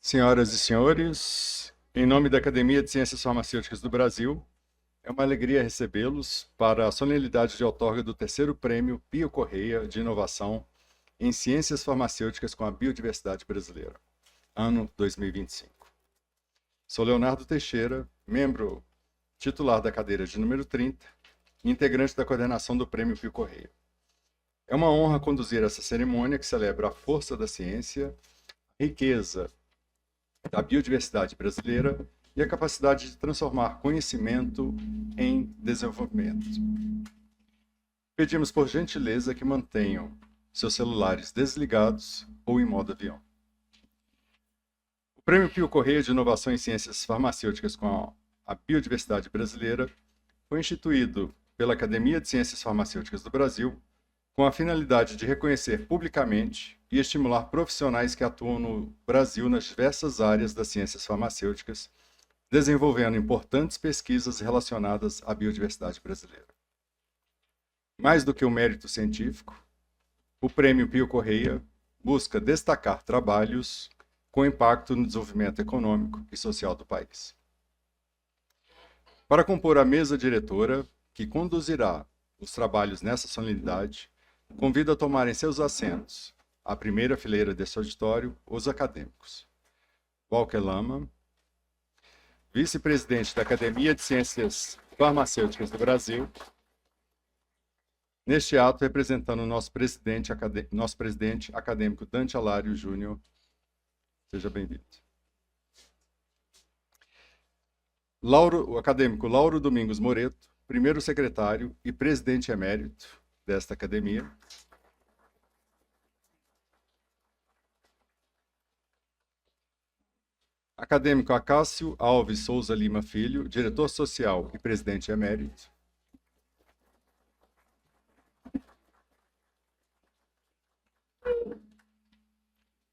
Senhoras e senhores, em nome da Academia de Ciências Farmacêuticas do Brasil, é uma alegria recebê-los para a solenidade de outorga do terceiro prêmio Pio Correia de Inovação em Ciências Farmacêuticas com a Biodiversidade Brasileira, ano 2025. Sou Leonardo Teixeira, membro titular da cadeira de número 30 e integrante da coordenação do prêmio Pio Correia. É uma honra conduzir essa cerimônia que celebra a força da ciência, a riqueza da biodiversidade brasileira e a capacidade de transformar conhecimento em desenvolvimento. Pedimos por gentileza que mantenham seus celulares desligados ou em modo avião. O Prêmio Pio Correia de Inovação em Ciências Farmacêuticas com a Biodiversidade Brasileira foi instituído pela Academia de Ciências Farmacêuticas do Brasil com a finalidade de reconhecer publicamente e estimular profissionais que atuam no Brasil nas diversas áreas das ciências farmacêuticas, desenvolvendo importantes pesquisas relacionadas à biodiversidade brasileira. Mais do que o mérito científico, o Prêmio Pio Correia busca destacar trabalhos com impacto no desenvolvimento econômico e social do país. Para compor a mesa diretora, que conduzirá os trabalhos nessa solenidade, convido a tomarem seus assentos, à primeira fileira deste auditório, os acadêmicos. Walker Lama, vice-presidente da Academia de Ciências Farmacêuticas do Brasil, neste ato representando o nosso presidente acadêmico Dante Alário Júnior. Seja bem-vindo. O acadêmico Lauro Domingos Moreto, primeiro secretário e presidente emérito desta academia. Acadêmico Acácio Alves Souza Lima Filho, diretor social e presidente emérito.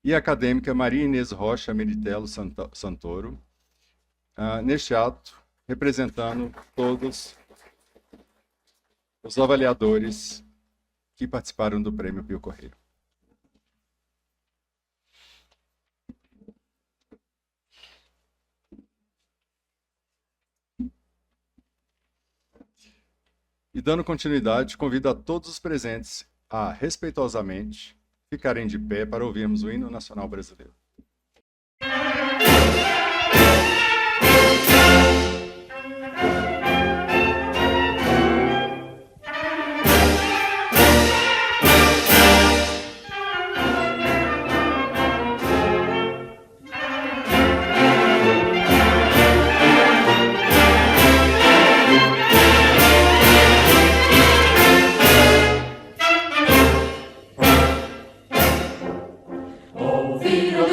E a acadêmica Maria Inês Rocha Meritelo Santoro, neste ato, representando todos os avaliadores que participaram do Prêmio Pio Correia. E dando continuidade, convido a todos os presentes a, respeitosamente, ficarem de pé para ouvirmos o hino nacional brasileiro. Ouviram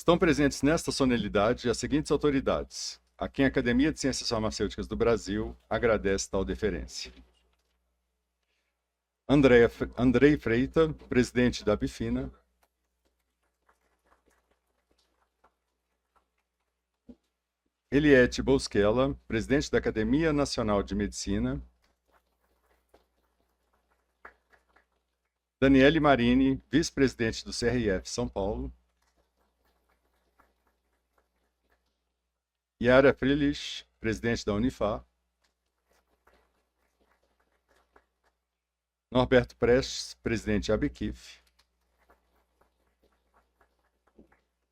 Estão presentes nesta solenidade as seguintes autoridades, a quem a Academia de Ciências Farmacêuticas do Brasil agradece tal deferência. Andrei Freita, presidente da Abifina. Eliette Bosquella, presidente da Academia Nacional de Medicina. Daniele Marini, vice-presidente do CRF São Paulo. Yara Frilich, presidente da Unifar. Norberto Prestes, presidente Abkif.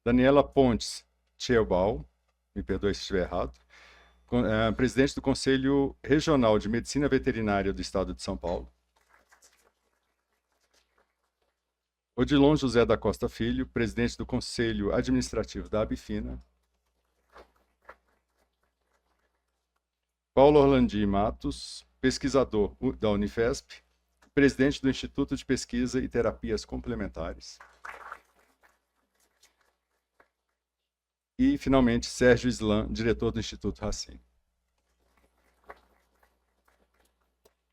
Daniela Pontes Tcheubal, me perdoe se estiver errado, presidente do Conselho Regional de Medicina Veterinária do Estado de São Paulo. Odilon José da Costa Filho, presidente do Conselho Administrativo da Abifina. Paulo Orlandi Matos, pesquisador da Unifesp, presidente do Instituto de Pesquisa e Terapias Complementares. E, finalmente, Sérgio Islam, diretor do Instituto Racine.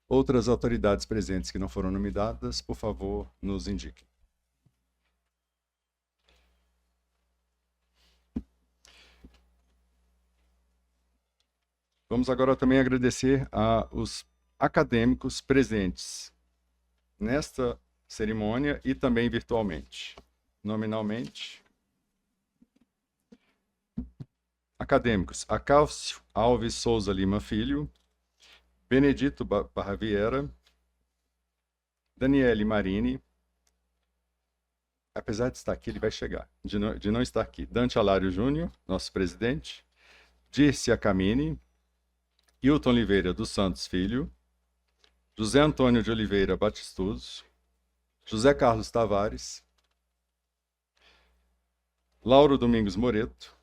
Outras autoridades presentes que não foram nomeadas, por favor, nos indiquem. Vamos agora também agradecer aos acadêmicos presentes nesta cerimônia e também virtualmente. Nominalmente, acadêmicos: Acácio Alves Souza Lima Filho, Benedito Barra Vieira, Daniele Marini, apesar de estar aqui, ele vai chegar, de não estar aqui, Dante Alário Júnior, nosso presidente, Dirce Camini, Hilton Oliveira dos Santos Filho, José Antônio de Oliveira Batistoso, José Carlos Tavares, Lauro Domingos Moreto,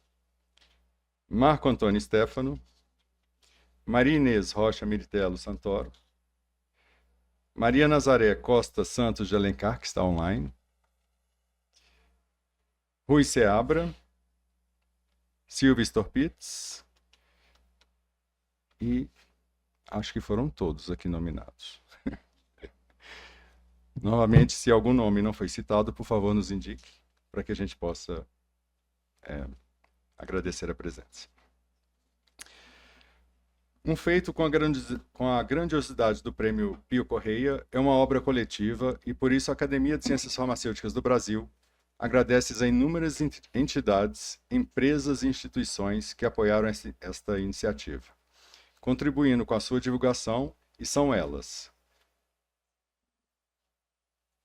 Marco Antônio Stefano, Maria Inês Rocha Miritello Santoro, Maria Nazaré Costa Santos de Alencar, que está online, Rui Seabra, Silvia Storpitz, e acho que foram todos aqui nominados. Novamente, se algum nome não foi citado, por favor, nos indique, para que a gente possa agradecer a presença. Um feito com a grandiosidade do Prêmio Pio Correia é uma obra coletiva e, por isso, a Academia de Ciências Farmacêuticas do Brasil agradece a inúmeras entidades, empresas e instituições que apoiaram esta iniciativa, contribuindo com a sua divulgação, e são elas.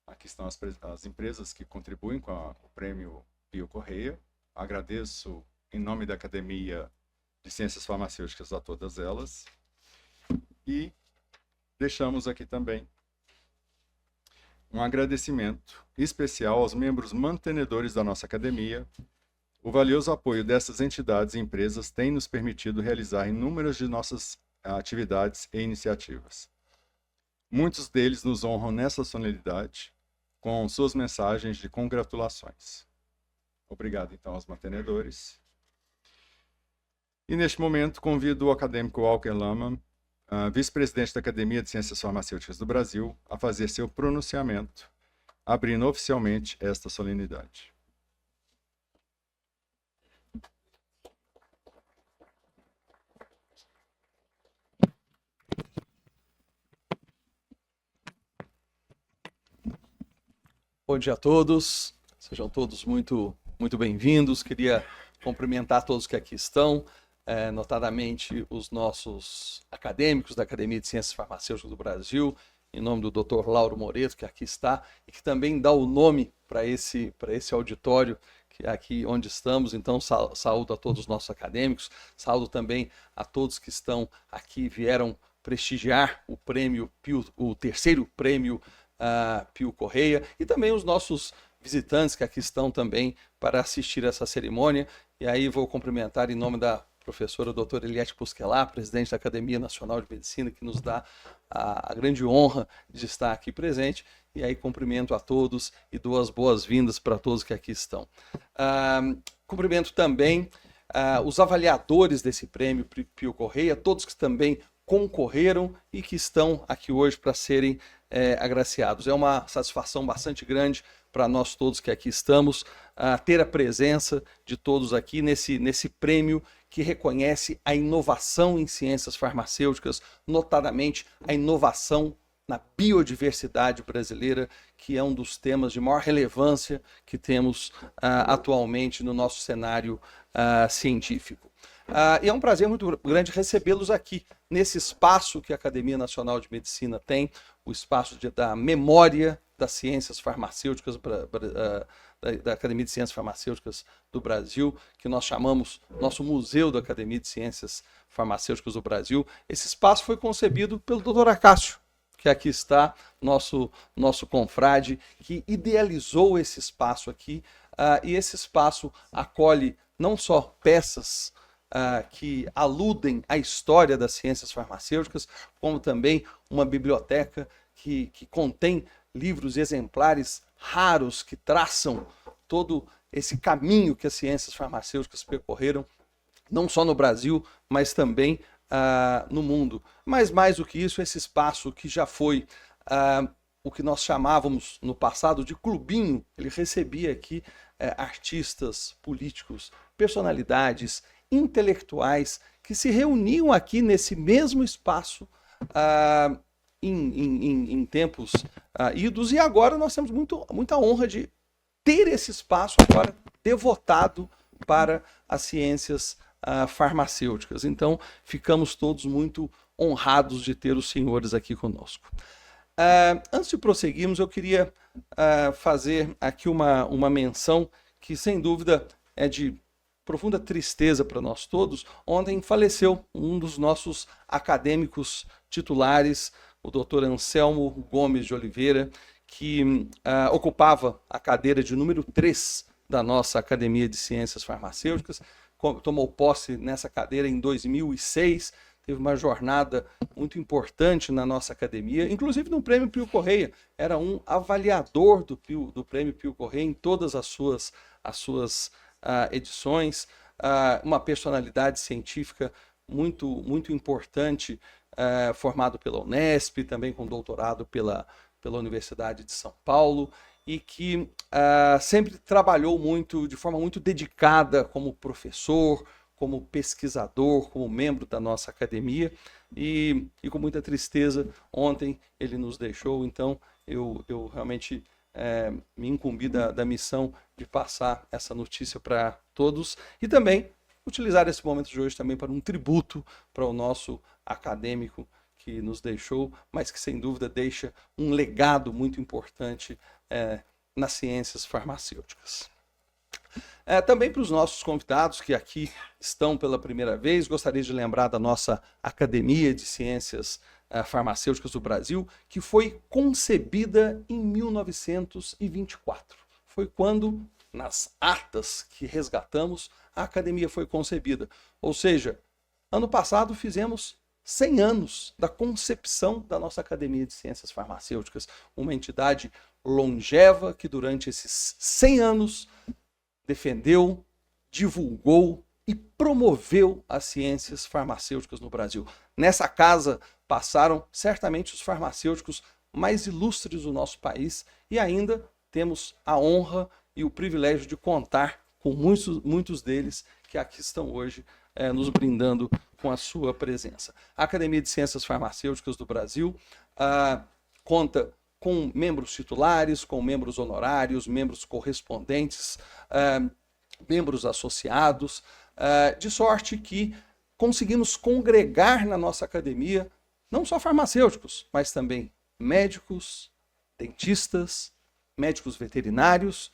Aqui estão as empresas que contribuem com o Prêmio Pio Correia. Agradeço em nome da Academia de Ciências Farmacêuticas a todas elas. E deixamos aqui também um agradecimento especial aos membros mantenedores da nossa academia. O valioso apoio dessas entidades e empresas tem nos permitido realizar inúmeras de nossas atividades e iniciativas. Muitos deles nos honram nessa solenidade com suas mensagens de congratulações. Obrigado, então, aos mantenedores. E, neste momento, convido o acadêmico Walker Lama, vice-presidente da Academia de Ciências Farmacêuticas do Brasil, a fazer seu pronunciamento, abrindo oficialmente esta solenidade. Bom dia a todos, sejam todos muito bem-vindos. Queria cumprimentar todos que aqui estão, notadamente os nossos acadêmicos da Academia de Ciências Farmacêuticas do Brasil, em nome do Dr. Lauro Moreto, que aqui está, e que também dá o nome para esse auditório, que é aqui onde estamos. Então, saúdo a todos os nossos acadêmicos, saúdo também a todos que estão aqui, vieram prestigiar o prêmio Pio, o terceiro prêmio Pio Correia, e também os nossos visitantes que aqui estão também para assistir essa cerimônia. E aí vou cumprimentar em nome da professora doutora Eliette Bosquella, presidente da Academia Nacional de Medicina, que nos dá a grande honra de estar aqui presente. E aí cumprimento a todos e dou as boas-vindas para todos que aqui estão. Cumprimento também os avaliadores desse prêmio Pio Correia, todos que também concorreram e que estão aqui hoje para serem agraciados. É uma satisfação bastante grande para nós todos que aqui estamos, ter a presença de todos aqui nesse prêmio que reconhece a inovação em ciências farmacêuticas, notadamente a inovação na biodiversidade brasileira, que é um dos temas de maior relevância que temos atualmente no nosso cenário científico. E é um prazer muito grande recebê-los aqui, nesse espaço que a Academia Nacional de Medicina tem, o espaço da memória das ciências farmacêuticas, da Academia de Ciências Farmacêuticas do Brasil, que nós chamamos nosso Museu da Academia de Ciências Farmacêuticas do Brasil. Esse espaço foi concebido pelo Dr. Acácio, que aqui está, nosso confrade, que idealizou esse espaço aqui, e esse espaço acolhe não só peças que aludem à história das ciências farmacêuticas, como também uma biblioteca que contém livros exemplares raros que traçam todo esse caminho que as ciências farmacêuticas percorreram, não só no Brasil, mas também no mundo. Mas mais do que isso, esse espaço que já foi o que nós chamávamos no passado de clubinho, ele recebia aqui artistas, políticos, personalidades, intelectuais que se reuniam aqui nesse mesmo espaço em tempos idos, e agora nós temos muita honra de ter esse espaço agora devotado para as ciências farmacêuticas. Então, ficamos todos muito honrados de ter os senhores aqui conosco. Antes de prosseguirmos, eu queria fazer aqui uma menção que, sem dúvida, é de profunda tristeza para nós todos. Ontem faleceu um dos nossos acadêmicos titulares, o Dr. Anselmo Gomes de Oliveira, que ocupava a cadeira de número 3 da nossa Academia de Ciências Farmacêuticas, tomou posse nessa cadeira em 2006, teve uma jornada muito importante na nossa academia, inclusive no Prêmio Pio Correia, era um avaliador do Prêmio Pio Correia em todas as suas edições, uma personalidade científica muito importante, formado pela Unesp, também com doutorado pela Universidade de São Paulo, e que sempre trabalhou de forma muito dedicada como professor, como pesquisador, como membro da nossa academia, e com muita tristeza, ontem ele nos deixou. Então eu realmente me incumbi da missão de passar essa notícia para todos, e também utilizar esse momento de hoje também para um tributo para o nosso acadêmico que nos deixou, mas que sem dúvida deixa um legado muito importante nas ciências farmacêuticas. Também para os nossos convidados que aqui estão pela primeira vez, gostaria de lembrar da nossa Academia de Ciências Farmacêuticas do Brasil, que foi concebida em 1924. Foi quando, nas atas que resgatamos, a academia foi concebida. Ou seja, ano passado fizemos 100 anos da concepção da nossa Academia de Ciências Farmacêuticas, uma entidade longeva que durante esses 100 anos defendeu, divulgou e promoveu as ciências farmacêuticas no Brasil. Nessa casa passaram certamente os farmacêuticos mais ilustres do nosso país, e ainda temos a honra e o privilégio de contar com muitos deles que aqui estão hoje nos brindando com a sua presença. A Academia de Ciências Farmacêuticas do Brasil conta com membros titulares, com membros honorários, membros correspondentes, membros associados, de sorte que conseguimos congregar na nossa academia não só farmacêuticos, mas também médicos, dentistas, médicos veterinários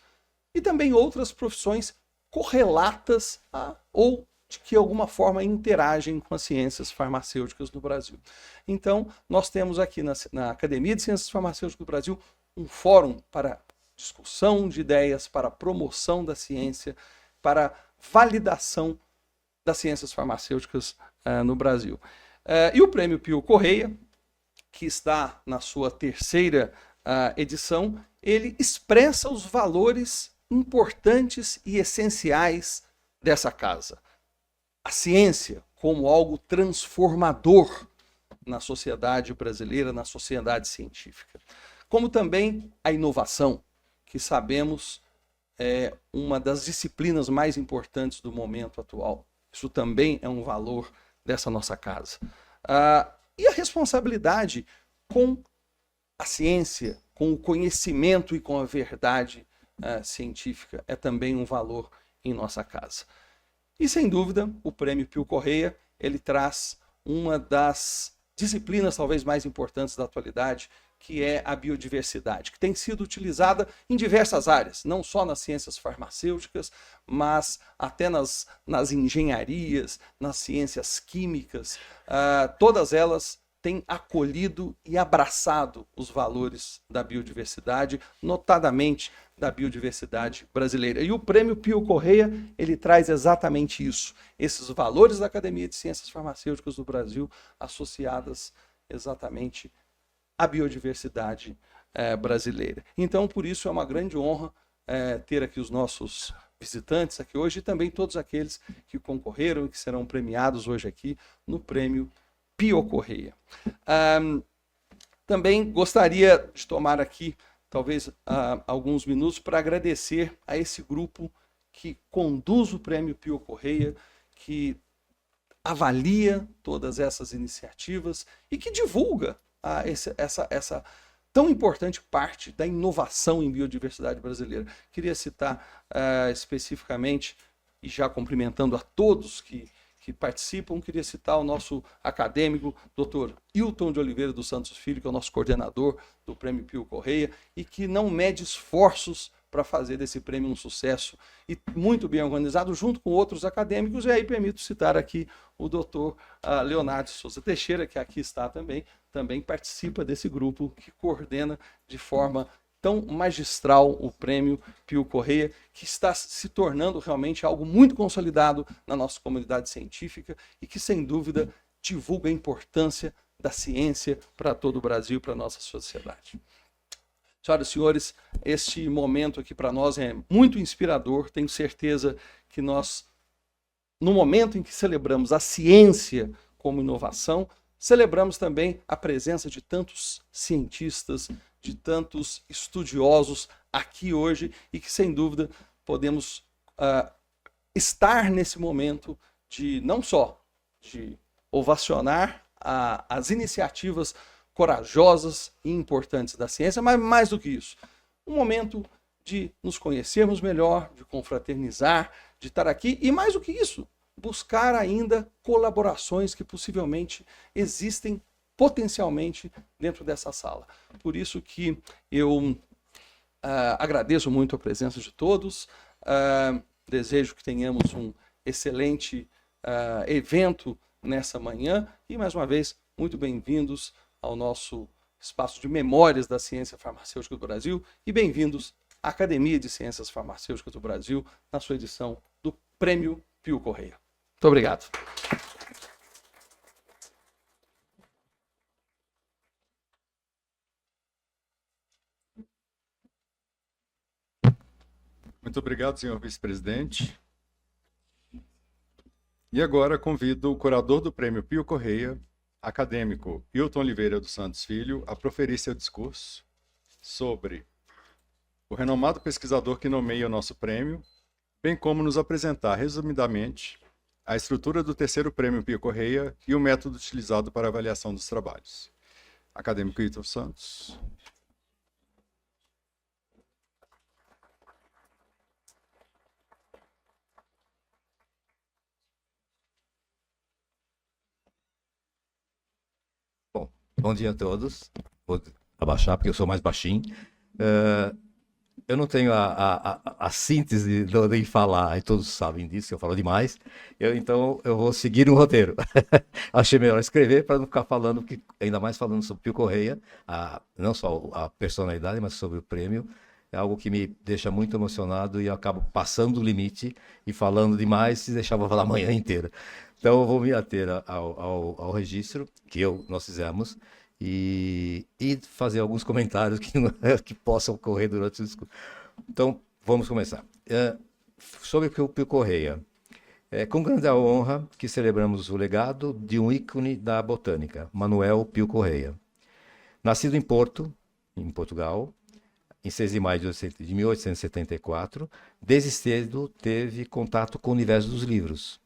e também outras profissões correlatas ou de que de alguma forma interagem com as ciências farmacêuticas no Brasil. Então, nós temos aqui na Academia de Ciências Farmacêuticas do Brasil um fórum para discussão de ideias, para promoção da ciência, para validação das ciências farmacêuticas no Brasil. E o Prêmio Pio Correia, que está na sua terceira edição, ele expressa os valores importantes e essenciais dessa casa. A ciência como algo transformador na sociedade brasileira, na sociedade científica. Como também a inovação, que sabemos é uma das disciplinas mais importantes do momento atual. Isso também é um valor dessa nossa casa. E a responsabilidade com a ciência, com o conhecimento e com a verdade científica é também um valor em nossa casa. E, sem dúvida, o Prêmio Pio Correia, ele traz uma das disciplinas talvez mais importantes da atualidade, que é a biodiversidade, que tem sido utilizada em diversas áreas, não só nas ciências farmacêuticas, mas até nas engenharias, nas ciências químicas. Todas elas têm acolhido e abraçado os valores da biodiversidade, notadamente da biodiversidade brasileira. E o Prêmio Pio Correia, ele traz exatamente isso, esses valores da Academia de Ciências Farmacêuticas do Brasil associadas exatamente à biodiversidade brasileira. Então, por isso, é uma grande honra ter aqui os nossos visitantes aqui hoje e também todos aqueles que concorreram e que serão premiados hoje aqui no Prêmio Pio Correia. Também gostaria de tomar aqui, talvez, alguns minutos para agradecer a esse grupo que conduz o Prêmio Pio Correia, que avalia todas essas iniciativas e que divulga essa tão importante parte da inovação em biodiversidade brasileira. Queria citar especificamente, e já cumprimentando a todos que participam, queria citar o nosso acadêmico, Dr. Hilton de Oliveira dos Santos Filho, que é o nosso coordenador do Prêmio Pio Correia, e que não mede esforços para fazer desse prêmio um sucesso e muito bem organizado, junto com outros acadêmicos, e aí permito citar aqui o doutor Leonardo Souza Teixeira, que aqui está também participa desse grupo que coordena de forma tão magistral o Prêmio Pio Correia, que está se tornando realmente algo muito consolidado na nossa comunidade científica e que, sem dúvida, divulga a importância da ciência para todo o Brasil, para a nossa sociedade. Senhoras e senhores, este momento aqui para nós é muito inspirador. Tenho certeza que nós, no momento em que celebramos a ciência como inovação, celebramos também a presença de tantos cientistas, de tantos estudiosos aqui hoje e que, sem dúvida, podemos estar nesse momento de não só de ovacionar as iniciativas corajosas e importantes da ciência, mas mais do que isso, um momento de nos conhecermos melhor, de confraternizar, de estar aqui e, mais do que isso, buscar ainda colaborações que possivelmente existem potencialmente dentro dessa sala. Por isso que eu agradeço muito a presença de todos, desejo que tenhamos um excelente evento nessa manhã e, mais uma vez, muito bem-vindos ao nosso espaço de memórias da ciência farmacêutica do Brasil e bem-vindos à Academia de Ciências Farmacêuticas do Brasil na sua edição do Prêmio Pio Correia. Muito obrigado. Muito obrigado, senhor vice-presidente. E agora convido o curador do Prêmio Pio Correia, acadêmico Hilton Oliveira dos Santos Filho, a proferir seu discurso sobre o renomado pesquisador que nomeia o nosso prêmio, bem como nos apresentar resumidamente a estrutura do terceiro Prêmio Pio Correia e o método utilizado para avaliação dos trabalhos. Acadêmico Hilton Santos. Bom dia a todos. Vou abaixar porque eu sou mais baixinho. Eu não tenho a síntese de falar, e todos sabem disso, que eu falo demais. Então eu vou seguir um roteiro. Achei melhor escrever para não ficar falando, ainda mais falando sobre Pio Correia, não só a personalidade, mas sobre o prêmio. É algo que me deixa muito emocionado e eu acabo passando o limite e falando demais e deixava falar a manhã inteira. Então eu vou me ater ao registro que nós fizemos e fazer alguns comentários que possam ocorrer durante o discurso. Então, vamos começar. Sobre o Pio Correia. É com grande honra que celebramos o legado de um ícone da botânica, Manuel Pio Correia. Nascido em Porto, em Portugal, em 6 de maio de 1874, desde cedo teve contato com o universo dos livros.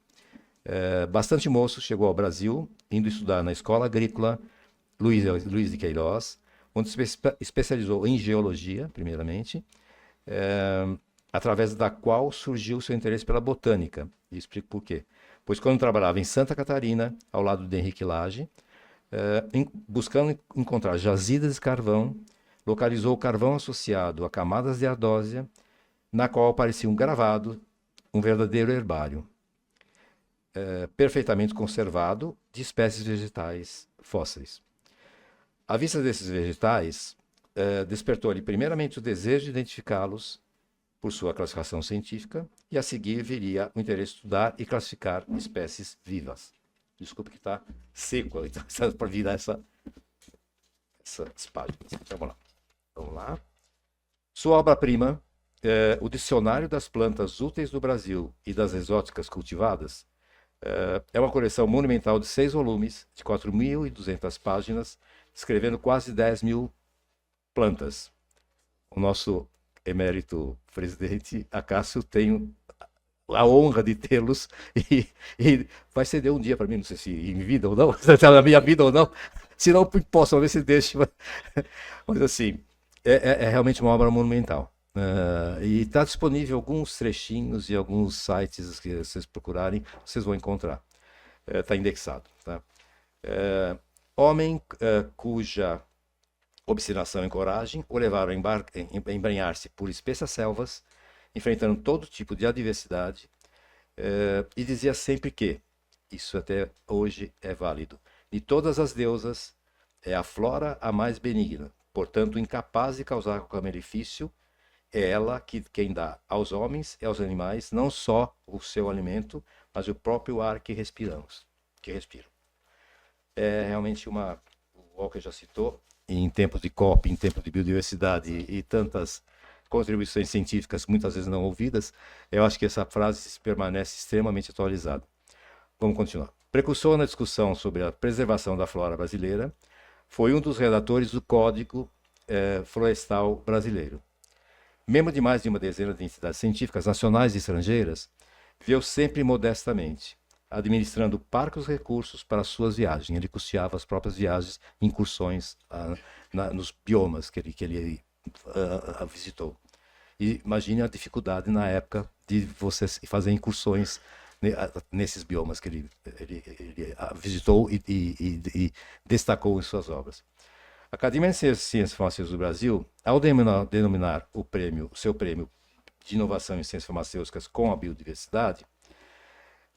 Bastante moço, chegou ao Brasil, indo estudar na Escola Agrícola Luiz de Queiroz, onde se especializou em geologia, primeiramente, através da qual surgiu seu interesse pela botânica. E explico por quê. Pois quando trabalhava em Santa Catarina, ao lado de Henrique Lage, buscando encontrar jazidas de carvão, localizou o carvão associado a camadas de ardósia, na qual aparecia um gravado, um verdadeiro herbário, perfeitamente conservado de espécies vegetais fósseis. A vista desses vegetais despertou-lhe primeiramente o desejo de identificá-los por sua classificação científica, e a seguir viria o interesse em estudar e classificar espécies vivas. Desculpe que está seco, então, para virar essas páginas. Então, vamos lá. Sua obra-prima, o Dicionário das Plantas Úteis do Brasil e das Exóticas Cultivadas, é uma coleção monumental de 6 volumes, de 4.200 páginas, descrevendo quase 10.000 plantas. O nosso emérito presidente Acácio tem a honra de tê-los e vai ceder um dia para mim, não sei se em vida ou não, se na minha vida ou não, se não posso ver se deixa, mas assim, é realmente uma obra monumental. E está disponível alguns trechinhos e alguns sites que vocês procurarem, vocês vão encontrar. Está indexado. Tá? Homem cuja obstinação e coragem o levaram a embrenhar-se por espessas selvas, enfrentando todo tipo de adversidade, e dizia sempre que, isso até hoje é válido, de todas as deusas é a flora a mais benigna, portanto incapaz de causar qualquer malefício, é ela quem dá aos homens e aos animais não só o seu alimento, mas o próprio ar que respiram. É realmente o Walker já citou, em tempos de COP, em tempos de biodiversidade e tantas contribuições científicas muitas vezes não ouvidas, eu acho que essa frase permanece extremamente atualizada. Vamos continuar. Precursor na discussão sobre a preservação da flora brasileira, foi um dos redatores do Código Florestal Brasileiro. Membro de mais de uma dezena de entidades científicas nacionais e estrangeiras, viveu sempre modestamente, administrando parcos recursos para suas viagens. Ele custeava as próprias viagens, incursões nos biomas que ele visitou. E imagine a dificuldade na época de você fazer incursões nesses biomas que ele visitou e destacou em suas obras. A Academia de Ciências Farmacêuticas do Brasil, ao denominar o seu prêmio de inovação em ciências farmacêuticas com a biodiversidade,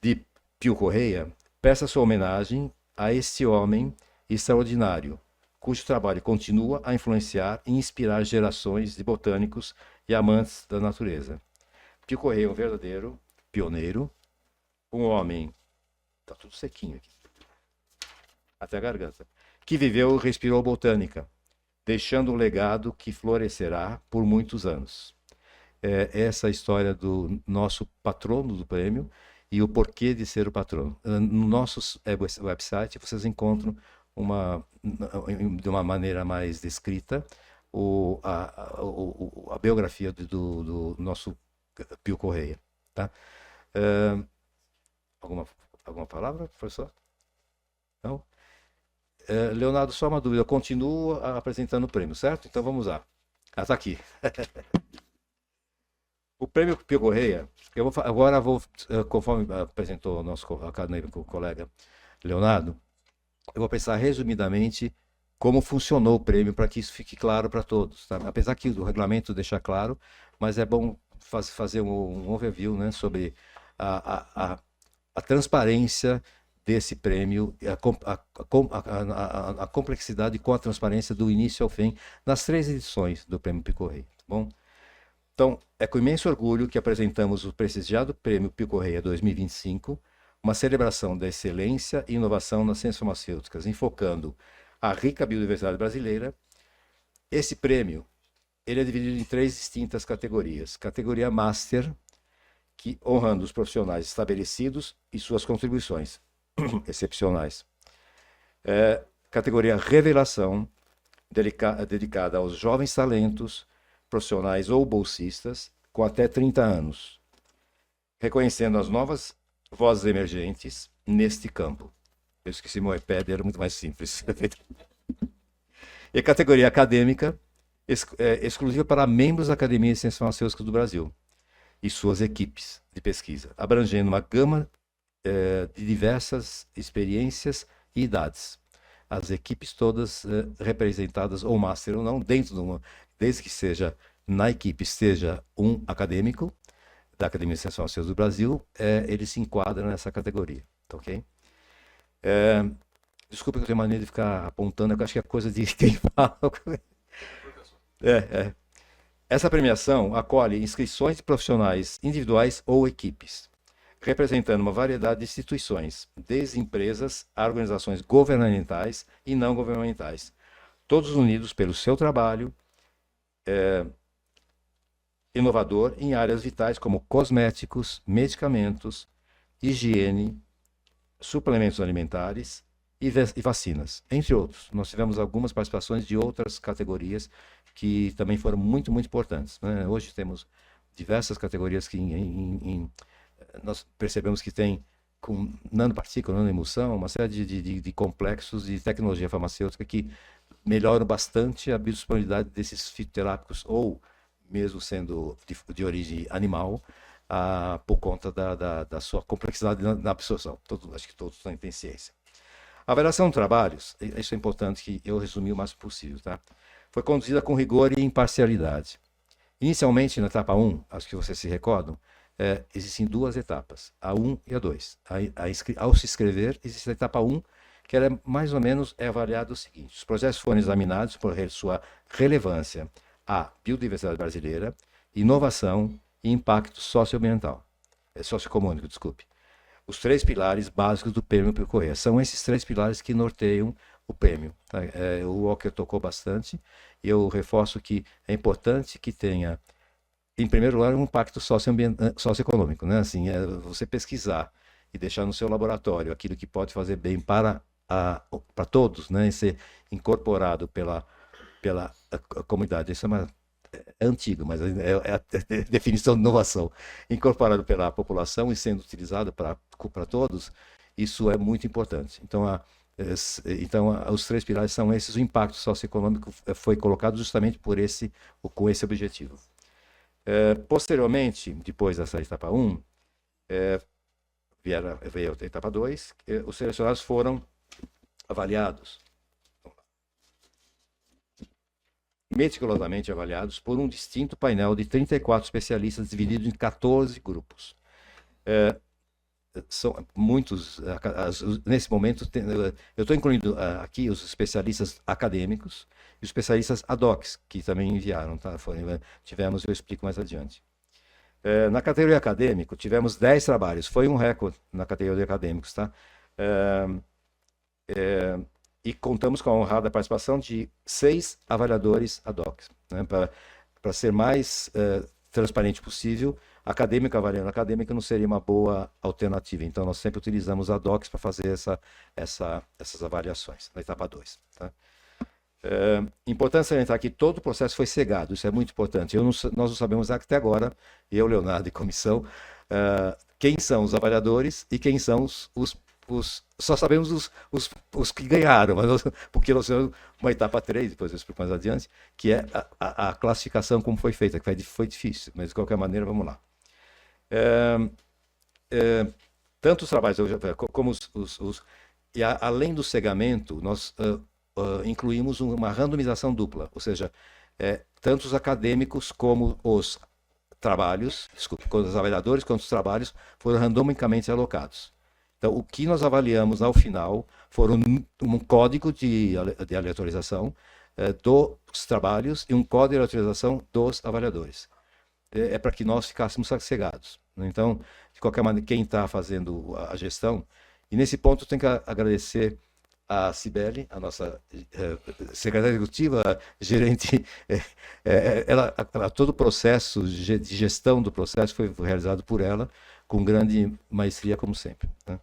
de Pio Correia, presta sua homenagem a este homem extraordinário, cujo trabalho continua a influenciar e inspirar gerações de botânicos e amantes da natureza. Pio Correia é um verdadeiro pioneiro, um homem, está tudo sequinho aqui, até a garganta, que viveu e respirou botânica, deixando um legado que florescerá por muitos anos. Essa é a história do nosso patrono do prêmio e o porquê de ser o patrono. No nosso website vocês encontram de uma maneira mais descrita a biografia do nosso Pio Correia. Tá? Alguma palavra, professor? Não? Leonardo, só uma dúvida. Eu continuo apresentando o prêmio, certo? Então vamos lá. Está aqui. O prêmio Pio Correia, agora vou, conforme apresentou o nosso acadêmico colega Leonardo, eu vou pensar resumidamente como funcionou o prêmio para que isso fique claro para todos. Tá? Apesar que o regulamento deixa claro, mas é bom fazer um overview, né, sobre a transparência desse prêmio, a complexidade com a transparência do início ao fim, nas 3 edições do prêmio Pio Correia. Tá bom? Então, é com imenso orgulho que apresentamos o prestigiado Prêmio Pio Correia 2025, uma celebração da excelência e inovação nas ciências farmacêuticas, enfocando a rica biodiversidade brasileira. Esse prêmio ele é dividido em 3 distintas categorias. Categoria Master, que honrando os profissionais estabelecidos e suas contribuições excepcionais. Categoria Revelação, dedicada aos jovens talentos, profissionais ou bolsistas, com até 30 anos, reconhecendo as novas vozes emergentes neste campo. Eu esqueci meu iPad, era muito mais simples. E a categoria Acadêmica, exclusiva para membros da Academia de Ciências Farmacêuticas do Brasil e suas equipes de pesquisa, abrangendo uma gama de diversas experiências e idades. As equipes todas representadas, ou master ou não, dentro de uma, desde que seja na equipe, seja um acadêmico da Academia de Ciências Farmacêuticas do Brasil, ele se enquadra nessa categoria, tá ok? Desculpa que eu tenho mania de ficar apontando, eu acho que é coisa de quem fala. Essa premiação acolhe inscrições de profissionais individuais ou equipes, representando uma variedade de instituições, desde empresas a organizações governamentais e não governamentais, todos unidos pelo seu trabalho inovador em áreas vitais como cosméticos, medicamentos, higiene, suplementos alimentares e vacinas, entre outros. Nós tivemos algumas participações de outras categorias que também foram muito, muito importantes, né? Hoje temos diversas categorias que nós percebemos que tem com nanopartícula, nanoemulsão, uma série de complexos de tecnologia farmacêutica que melhoram bastante a biodisponibilidade desses fitoterápicos, ou mesmo sendo de origem animal, por conta da sua complexidade na absorção. Acho que todos têm ciência. A avaliação de trabalhos, isso é importante que eu resumi o máximo possível, tá? Foi conduzida com rigor e imparcialidade. Inicialmente, na etapa 1, acho que vocês se recordam, existem 2 etapas, a 1 e a 2. Ao se inscrever, existe a etapa 1, que ela mais ou menos é avaliada o seguinte: os projetos foram examinados por sua relevância à biodiversidade brasileira, inovação e impacto socioambiental, socioeconômico, desculpe. Os 3 pilares básicos do prêmio Pio Corrêa. São esses 3 pilares que norteiam o prêmio, tá? O Walker tocou bastante, e eu reforço que é importante que tenha, em primeiro lugar, um impacto socioeconômico, né? Assim, você pesquisar e deixar no seu laboratório aquilo que pode fazer bem para todos, né? E ser incorporado pela comunidade. Isso é antigo, mas é a definição de inovação. Incorporado pela população e sendo utilizado para todos, isso é muito importante. Então, os 3 pilares são esses. O impacto socioeconômico foi colocado justamente com esse objetivo. Posteriormente, depois dessa etapa 1, veio a etapa 2, os selecionados foram avaliados, meticulosamente avaliados por um distinto painel de 34 especialistas dividido em 14 grupos. São muitos, nesse momento, eu estou incluindo aqui os especialistas acadêmicos e os especialistas ad hoc, que também enviaram, tá? Tivemos, eu explico mais adiante. Na categoria acadêmico, tivemos 10 trabalhos, foi um recorde na categoria de acadêmicos, tá? E contamos com a honrada participação de 6 avaliadores ad hoc, né? Para ser mais transparente possível, acadêmico avaliando acadêmico não seria uma boa alternativa. Então, nós sempre utilizamos ad hoc para fazer essas avaliações, na etapa 2. Tá? Importante salientar que todo o processo foi cegado, isso é muito importante. Nós não sabemos até agora, eu, Leonardo e comissão, quem são os avaliadores e quem são só sabemos os que ganharam, porque nós temos uma etapa 3, depois eu explico mais adiante, que é a classificação como foi feita, que foi difícil, mas de qualquer maneira, vamos lá. Tanto os trabalhos como e além do cegamento, nós incluímos uma randomização dupla, ou seja, tanto os acadêmicos como os trabalhos, os avaliadores quanto os trabalhos foram randomicamente alocados. Então, o que nós avaliamos ao final foram um código de aleatorização dos trabalhos e um código de aleatorização dos avaliadores. Para que nós ficássemos sossegados. Então, de qualquer maneira, quem está fazendo a gestão, e nesse ponto eu tenho que agradecer a Cibele, a nossa secretária executiva, gerente, todo o processo de gestão do processo foi realizado por ela, com grande maestria, como sempre, né?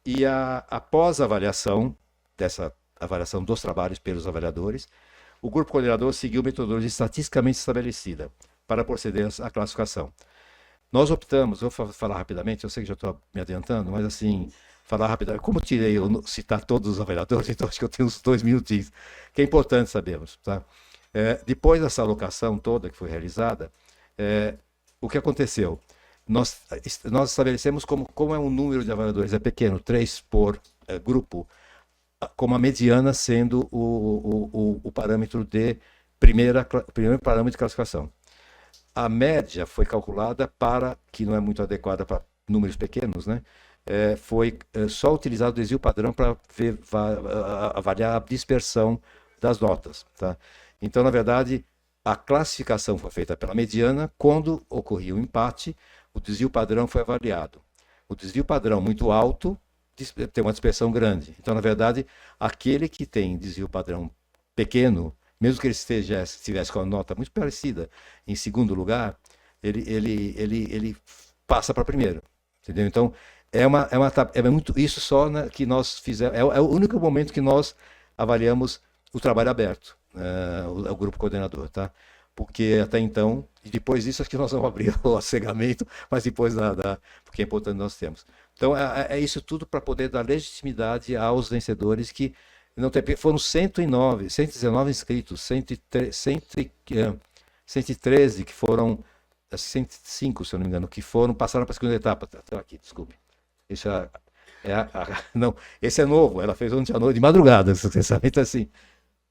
E após a avaliação, dessa avaliação dos trabalhos pelos avaliadores, o grupo coordenador seguiu metodologia estatisticamente estabelecida para proceder à classificação. Nós optamos, vou falar rapidamente, eu sei que já estou me adiantando, mas assim, falar rapidamente, como eu citar todos os avaliadores, então acho que eu tenho uns 2 minutinhos, que é importante sabermos, tá? Depois dessa alocação toda que foi realizada, o que aconteceu? Nós estabelecemos como é um número de avaliadores, é pequeno, 3 por grupo, como a mediana sendo o parâmetro primeiro parâmetro de classificação. A média foi calculada que não é muito adequada para números pequenos, né? Foi só utilizado o desvio padrão para avaliar a dispersão das notas, tá? Então, na verdade, a classificação foi feita pela mediana. Quando ocorria o empate, o desvio padrão foi avaliado. O desvio padrão muito alto tem uma dispersão grande. Então, na verdade, aquele que tem desvio padrão pequeno, mesmo que ele estivesse com a nota muito parecida em segundo lugar, ele passa para primeiro, entendeu? Então, muito isso só, né, que nós fizemos, é o único momento que nós avaliamos o trabalho aberto, o grupo coordenador, tá? Porque até então, e depois disso, acho que nós vamos abrir o cegamento, mas depois porque é importante nós temos. Então, é isso tudo para poder dar legitimidade aos vencedores que não tem, foram 119 inscritos, 113 que foram, 105, se eu não me engano, que passaram para a segunda etapa. Aqui, desculpe. Não, esse é novo, ela fez ontem à noite, de madrugada, então assim,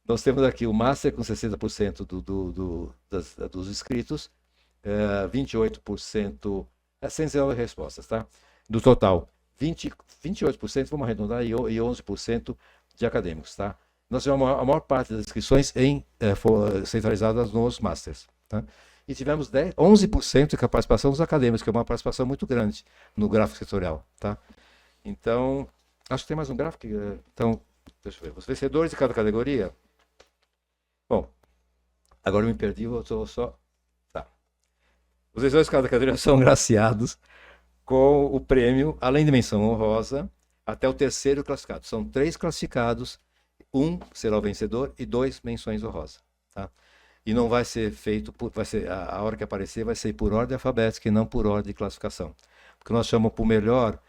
nós temos aqui o Master com 60% dos inscritos, 28%, 119 respostas, tá? Do total, 28%, vamos arredondar, e 11% de acadêmicos, tá? Nós tivemos a maior parte das inscrições centralizadas nos Masters, tá? E tivemos 11% de participação dos acadêmicos, que é uma participação muito grande no gráfico setorial, tá? Então, acho que tem mais um gráfico. Então, deixa eu ver. Os vencedores de cada categoria. Bom, agora eu me perdi, eu estou só. Tá. Os vencedores de cada categoria são graciados com o prêmio, além de menção honrosa, até o terceiro classificado. São 3 classificados, 1 será o vencedor e 2 menções honrosas, tá? E não vai ser feito, a hora que aparecer vai ser por ordem alfabética e não por ordem de classificação. Porque nós chamamos por melhor,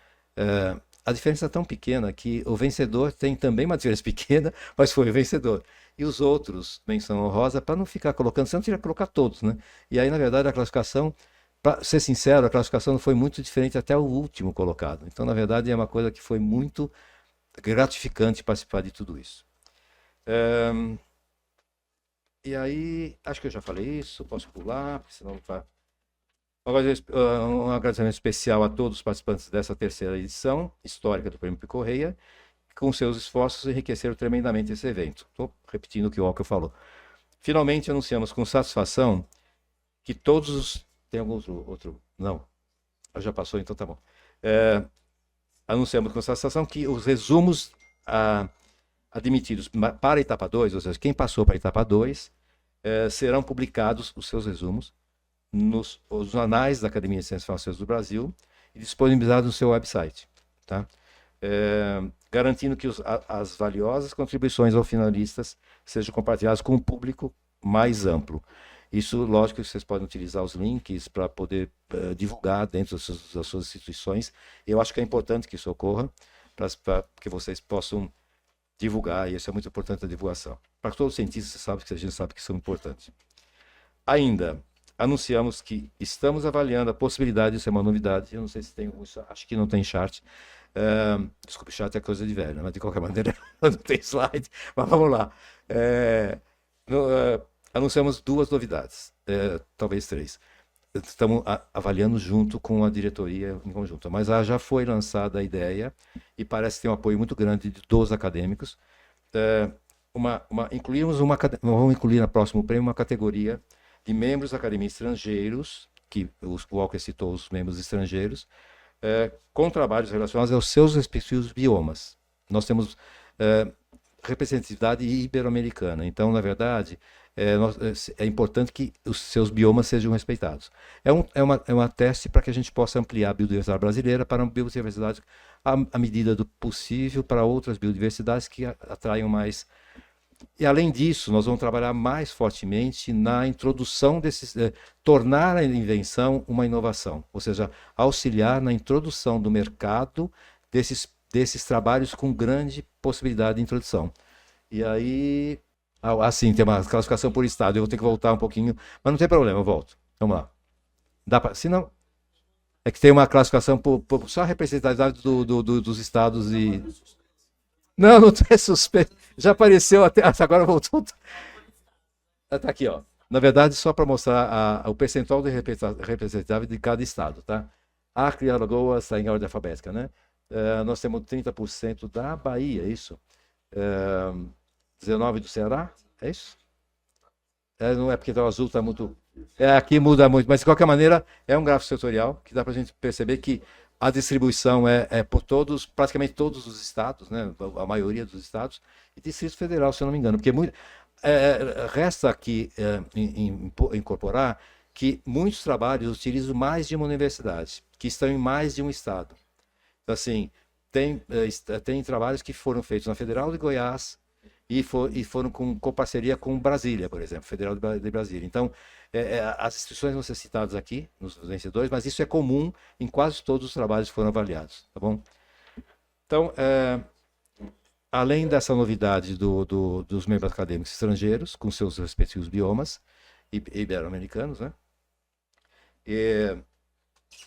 a diferença é tão pequena que o vencedor tem também uma diferença pequena, mas foi o vencedor. E os outros, menção honrosa, para não ficar colocando, você não teria que colocar todos, né? E aí, na verdade, a classificação, para ser sincero, a classificação foi muito diferente até o último colocado. Então, na verdade, é uma coisa que foi muito gratificante participar de tudo isso. E aí, acho que eu já falei isso, posso pular, porque senão não vai. Um agradecimento especial a todos os participantes dessa terceira edição histórica do Prêmio Picorreia, que com seus esforços enriqueceram tremendamente esse evento. Estou repetindo o que o Walker falou. Finalmente, anunciamos com satisfação que todos os... Tem algum outro? Não. Já passou, então tá bom. Anunciamos com satisfação que os resumos admitidos para a etapa 2, ou seja, quem passou para a etapa 2, serão publicados os seus resumos nos anais da Academia de Ciências Farmacêuticas do Brasil e disponibilizados no seu website, tá? Garantindo que as valiosas contribuições aos finalistas sejam compartilhadas com o público mais amplo. Isso, lógico, que vocês podem utilizar os links para poder divulgar dentro das suas instituições. Eu acho que é importante que isso ocorra, para que vocês possam divulgar, e isso é muito importante, a divulgação. Para todos os cientistas, a gente sabe que isso é importante. Ainda, anunciamos que estamos avaliando a possibilidade, isso é uma novidade, eu não sei se tem, acho que não tem chart. Desculpe, chart é coisa de velho, mas de qualquer maneira não tem slide, mas vamos lá. Anunciamos 2 novidades, talvez 3. Estamos avaliando junto com a diretoria em conjunto, mas já foi lançada a ideia e parece ter um apoio muito grande dos acadêmicos. Vamos incluir no próximo prêmio uma categoria de membros da academia estrangeiros, que o Walker citou os membros estrangeiros, com trabalhos relacionados aos seus respectivos biomas, nós temos representatividade ibero-americana. Então, na verdade, é importante que os seus biomas sejam respeitados. É uma teste para que a gente possa ampliar a biodiversidade brasileira para uma biodiversidade à medida do possível para outras biodiversidades que atraiam mais. E além disso, nós vamos trabalhar mais fortemente na introdução desses, tornar a invenção uma inovação, ou seja, auxiliar na introdução do mercado desses trabalhos com grande possibilidade de introdução. E aí, assim, tem uma classificação por estado, eu vou ter que voltar um pouquinho, mas não tem problema, eu volto. Vamos lá. Se não, é que tem uma classificação por só a representatividade dos estados e... Não, não tem suspeito. Já apareceu até. Agora voltou. Tá aqui, ó. Na verdade, só para mostrar o percentual de representatividade de cada estado, tá? Acre e Alagoas está em ordem alfabética, né? Nós temos 30% da Bahia, é isso? 19% do Ceará, é isso? Não é porque o azul está muito. Aqui muda muito, mas de qualquer maneira, é um gráfico setorial que dá para a gente perceber que a distribuição é por praticamente todos os estados, né? A maioria dos estados, e Distrito Federal, se eu não me engano, porque resta aqui incorporar que muitos trabalhos utilizam mais de uma universidade, que estão em mais de um estado. Então, assim, tem trabalhos que foram feitos na Federal de Goiás e foram com parceria com Brasília, por exemplo, Federal de Brasília. Então, as instituições vão ser citadas aqui, nos vencedores, mas isso é comum em quase todos os trabalhos que foram avaliados, tá bom? Então, além dessa novidade dos membros acadêmicos estrangeiros, com seus respectivos biomas, ibero-americanos, né?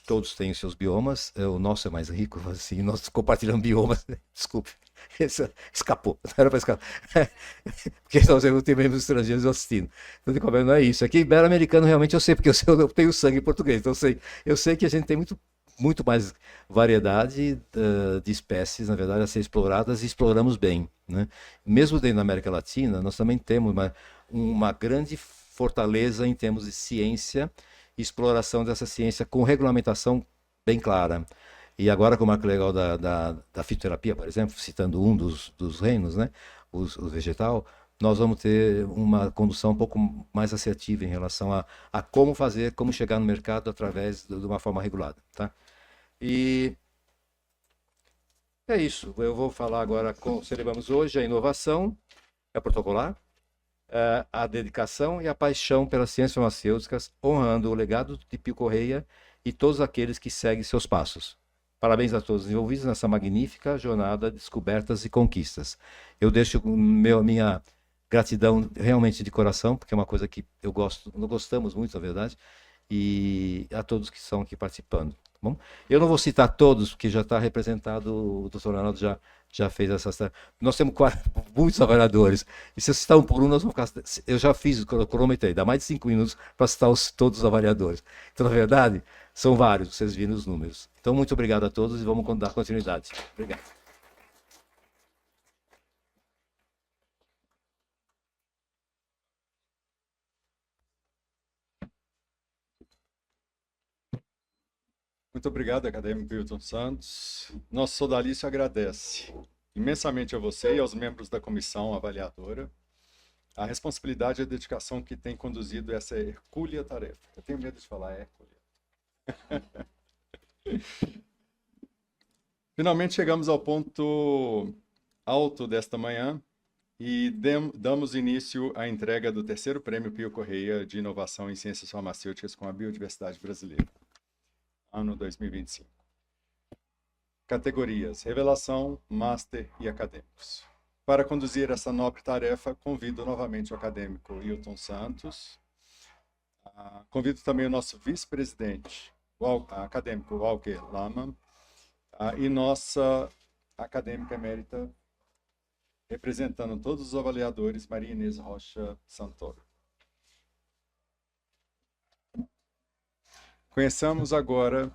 Todos têm os seus biomas, o nosso é mais rico, assim, nós compartilhamos biomas, desculpe, escapou, não era para escapar, porque nós temos membros estrangeiros assistindo, então, não é isso, aqui ibero-americano realmente eu sei, porque eu tenho sangue português, então eu sei que a gente tem muito mais variedade de espécies, na verdade, a ser exploradas e exploramos bem, né? Mesmo dentro da América Latina, nós também temos uma grande fortaleza em termos de ciência, exploração dessa ciência com regulamentação bem clara. E agora com o marco legal da fitoterapia, por exemplo, citando um dos reinos, né, o vegetal, nós vamos ter uma condução um pouco mais assertiva em relação a como fazer, como chegar no mercado através de uma forma regulada, tá? E é isso. Eu vou falar agora celebramos hoje a inovação, é protocolar, a dedicação e a paixão pelas ciências farmacêuticas, honrando o legado de Pio Correia e todos aqueles que seguem seus passos. Parabéns a todos os envolvidos nessa magnífica jornada de descobertas e conquistas. Eu deixo minha gratidão realmente de coração, porque é uma coisa que nós gostamos muito, na verdade, e a todos que estão aqui participando. Tá bom? Eu não vou citar todos, porque já está representado, o doutor Arnaldo já fez essa. Nós temos muitos avaliadores. E se eu citar um por um, nós vamos ficar. Eu já fiz o cronômetro, dá mais de 5 minutos para citar todos os avaliadores. Então, na verdade, são vários, vocês viram os números. Então, muito obrigado a todos e vamos dar continuidade. Obrigado. Muito obrigado, acadêmico Wilton Santos. Nosso sodalício agradece imensamente a você e aos membros da comissão avaliadora a responsabilidade e a dedicação que tem conduzido essa hercúlea tarefa. Eu tenho medo de falar hercúlea. Finalmente chegamos ao ponto alto desta manhã e damos início à entrega do terceiro prêmio Pio Correia de Inovação em Ciências Farmacêuticas com a Biodiversidade Brasileira, ano 2025. Categorias: Revelação, Master e Acadêmicos. Para conduzir essa nobre tarefa, convido novamente o acadêmico Wilton Santos. Convido também o nosso vice-presidente, o acadêmico Walker Lama, e nossa acadêmica emérita, representando todos os avaliadores, Maria Inês Rocha Santoro. Conheçamos agora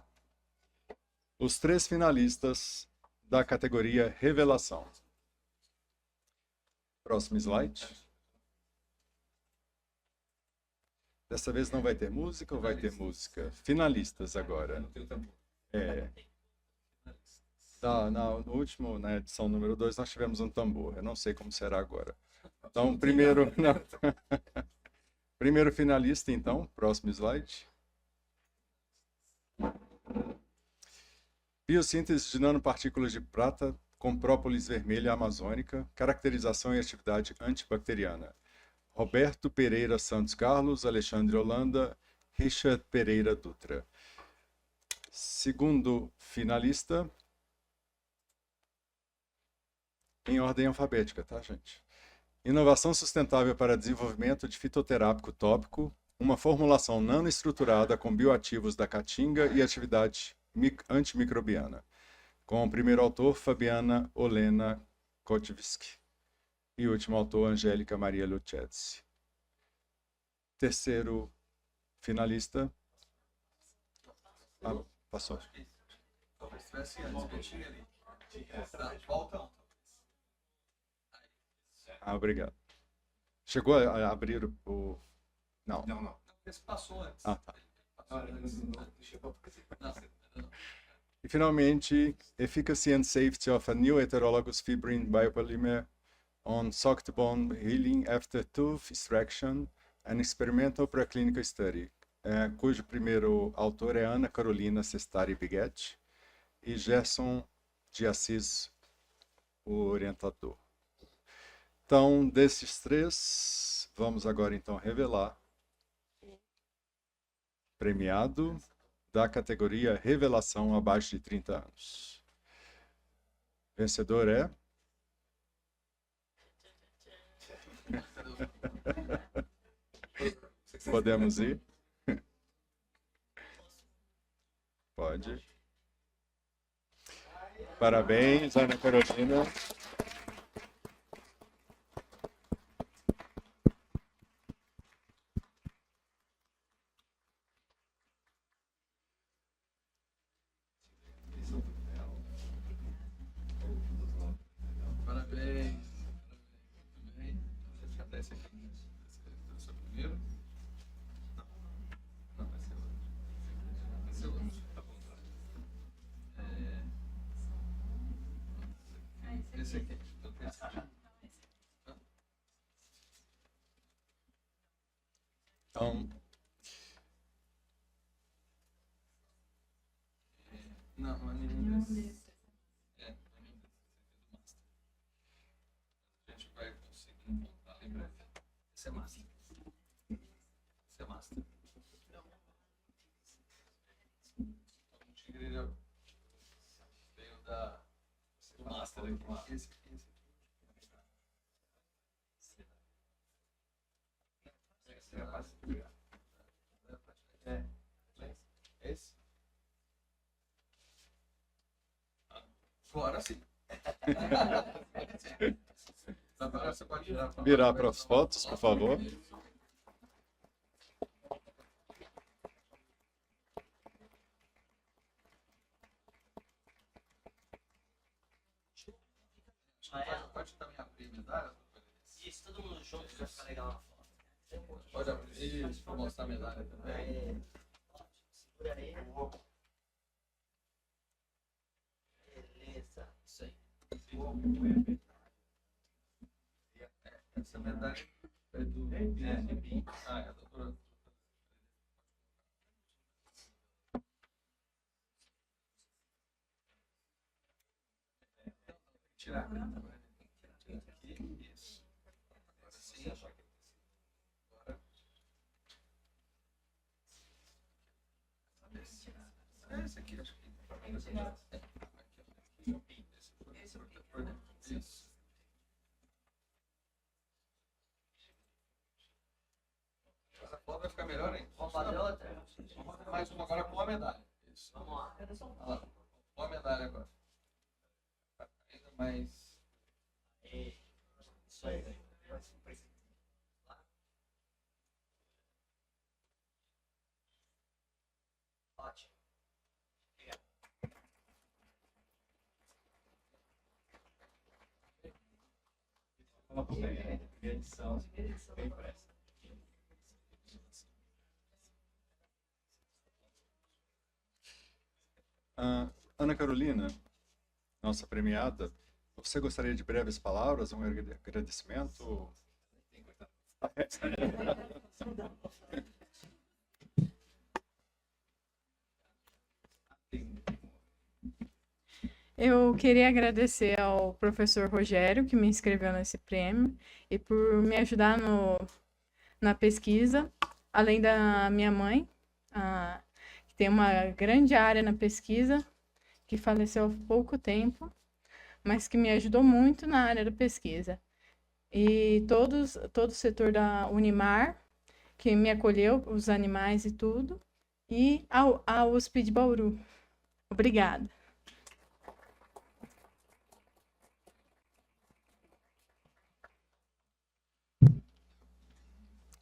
os 3 finalistas da categoria Revelação. Próximo slide. Dessa vez não vai ter música ou vai ter música? Finalistas agora. No último, na edição número 2, nós tivemos um tambor. Eu não sei como será agora. Então, primeiro, não. Primeiro finalista, então, próximo slide. Biossíntese de nanopartículas de prata com própolis vermelha amazônica, caracterização e atividade antibacteriana. Roberto Pereira Santos Carlos, Alexandre Holanda, Richard Pereira Dutra. Segundo finalista, em ordem alfabética, tá, gente? Inovação sustentável para desenvolvimento de fitoterápico tópico, uma formulação nanoestruturada com bioativos da caatinga e atividade antimicrobiana. Com o primeiro autor, Fabiana Olena Kotivski. E o último autor, Angélica Maria Lucchesi. Terceiro finalista. Ah, passou. Talvez tivesse antes, ali. Volta. Ah, obrigado. Chegou a abrir o... Não. Não. Esse passou antes. Ah, tá. Não. E finalmente, Efficacy and Safety of a New Heterologous Fibrin Biopolymer on Soft Bone Healing After Tooth Extraction, an Experimental Preclinical Study, cujo primeiro autor é Ana Carolina Sestari Biguetti e Gerson de Assis, o orientador. Então, desses três, vamos agora então revelar o premiado da categoria Revelação abaixo de 30 anos. Vencedor é... Podemos ir? Pode. Parabéns, Ana Carolina. Parabéns. Muito bem. Deixa eu até esse aqui. Esse é o primeiro. Não, vai ser outro. Vai ser outro. Tá bom. Esse aqui. Então, não é nenhum desses. Não é nenhum desses. A gente vai conseguir encontrar em breve. Esse é master. Esse é master. O tigre já veio do master aqui. Esse aqui. Esse? Agora sim. Agora você pode virar para as fotos, por favor. Pode também abrir a medalha? Isso, todo mundo junto vai ficar legal na foto. Pode abrir isso para mostrar a medalha também. Segura aí. Beleza, isso aí. Essa medalha é do... Ah, é a doutora... Tirar. Aqui, isso. Agora sim. Agora. Esse aqui, acho que... Isso. Essa foto vai ficar melhor, hein? Vamos fazer outra? Vamos fazer mais uma agora com a medalha. Isso. Vamos lá. Olha lá. Com a medalha agora. Ainda mais. Isso aí. Ótimo. Uma primeira edição, bem impressa. Ana Carolina, nossa premiada. Você gostaria de breves palavras, um agradecimento? Eu queria agradecer ao professor Rogério, que me inscreveu nesse prêmio, e por me ajudar na pesquisa, além da minha mãe, que tem uma grande área na pesquisa, que faleceu há pouco tempo, mas que me ajudou muito na área da pesquisa. E todo o setor da Unimar, que me acolheu, os animais e tudo, e a USP de Bauru. Obrigada.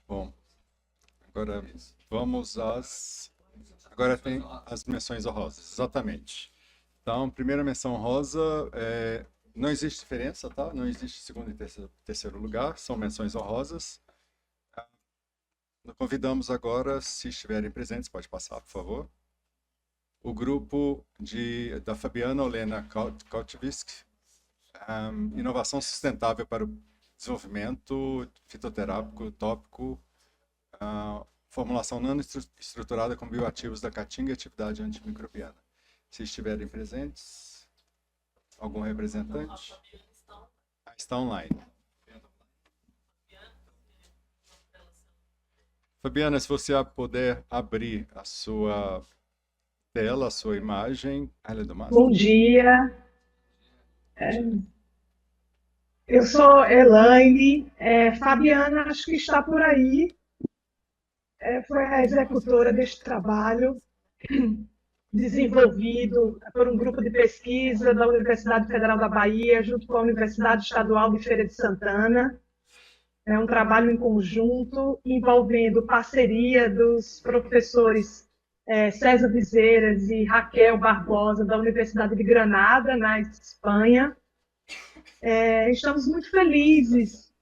Bom, agora vamos Agora tem as menções honrosas, exatamente. Então, primeira menção honrosa, não existe diferença, tá? Não existe segundo e terceiro lugar, são menções honrosas. Convidamos agora, se estiverem presentes, pode passar, por favor. O grupo da Fabiana Olena Kautvsk, Inovação Sustentável para o Desenvolvimento Fitoterápico Tópico, formulação nanoestruturada com bioativos da caatinga e atividade antimicrobiana. Se estiverem presentes, algum representante? Está online. Fabiana, se você puder abrir a sua tela, a sua imagem. Bom dia. Eu sou Elaine. Fabiana, acho que está por aí. Foi a executora deste trabalho, desenvolvido por um grupo de pesquisa da Universidade Federal da Bahia, junto com a Universidade Estadual de Feira de Santana. É um trabalho em conjunto, envolvendo parceria dos professores César Vizeiras e Raquel Barbosa, da Universidade de Granada, na Espanha. Estamos muito felizes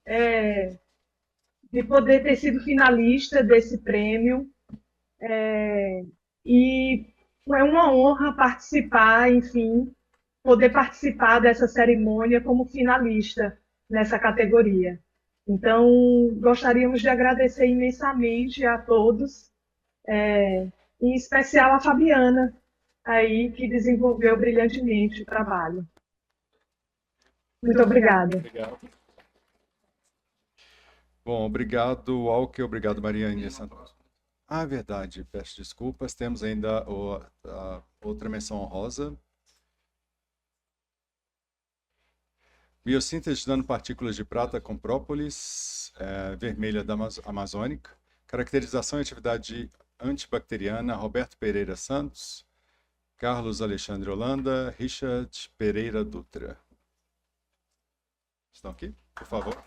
de poder ter sido finalista desse prêmio. E é uma honra participar, enfim, poder participar dessa cerimônia como finalista nessa categoria. Então, gostaríamos de agradecer imensamente a todos, em especial a Fabiana, aí, que desenvolveu brilhantemente o trabalho. Muito obrigada. Obrigado. Bom, obrigado, Walker, obrigado, Mariane. Verdade, peço desculpas, temos ainda a outra menção honrosa. Biossíntese de nanopartículas de prata com própolis vermelha da amazônica. Caracterização e atividade antibacteriana, Roberto Pereira Santos, Carlos Alexandre Holanda, Richard Pereira Dutra. Estão aqui, por favor.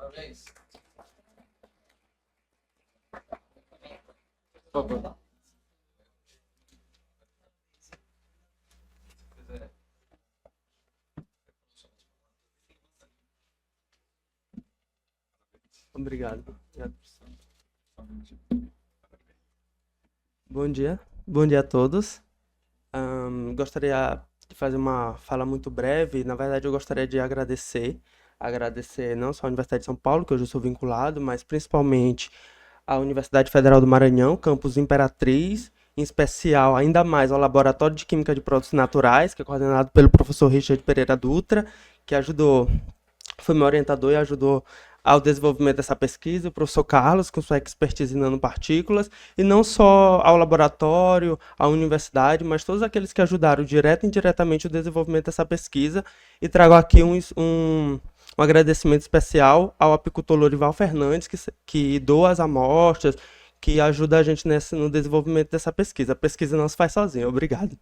Parabéns. Por favor. Obrigado. Bom dia a todos. Gostaria de fazer uma fala muito breve. Na verdade, eu gostaria de agradecer não só a Universidade de São Paulo, que hoje eu sou vinculado, mas principalmente a Universidade Federal do Maranhão, campus Imperatriz, em especial, ainda mais, ao Laboratório de Química de Produtos Naturais, que é coordenado pelo professor Richard Pereira Dutra, que foi meu orientador e ajudou ao desenvolvimento dessa pesquisa, o professor Carlos, com sua expertise em nanopartículas, e não só ao laboratório, à universidade, mas todos aqueles que ajudaram direto e indiretamente o desenvolvimento dessa pesquisa. E trago aqui um agradecimento especial ao apicultor Lorival Fernandes, que doa as amostras, que ajuda a gente no desenvolvimento dessa pesquisa. A pesquisa não se faz sozinha. Obrigado.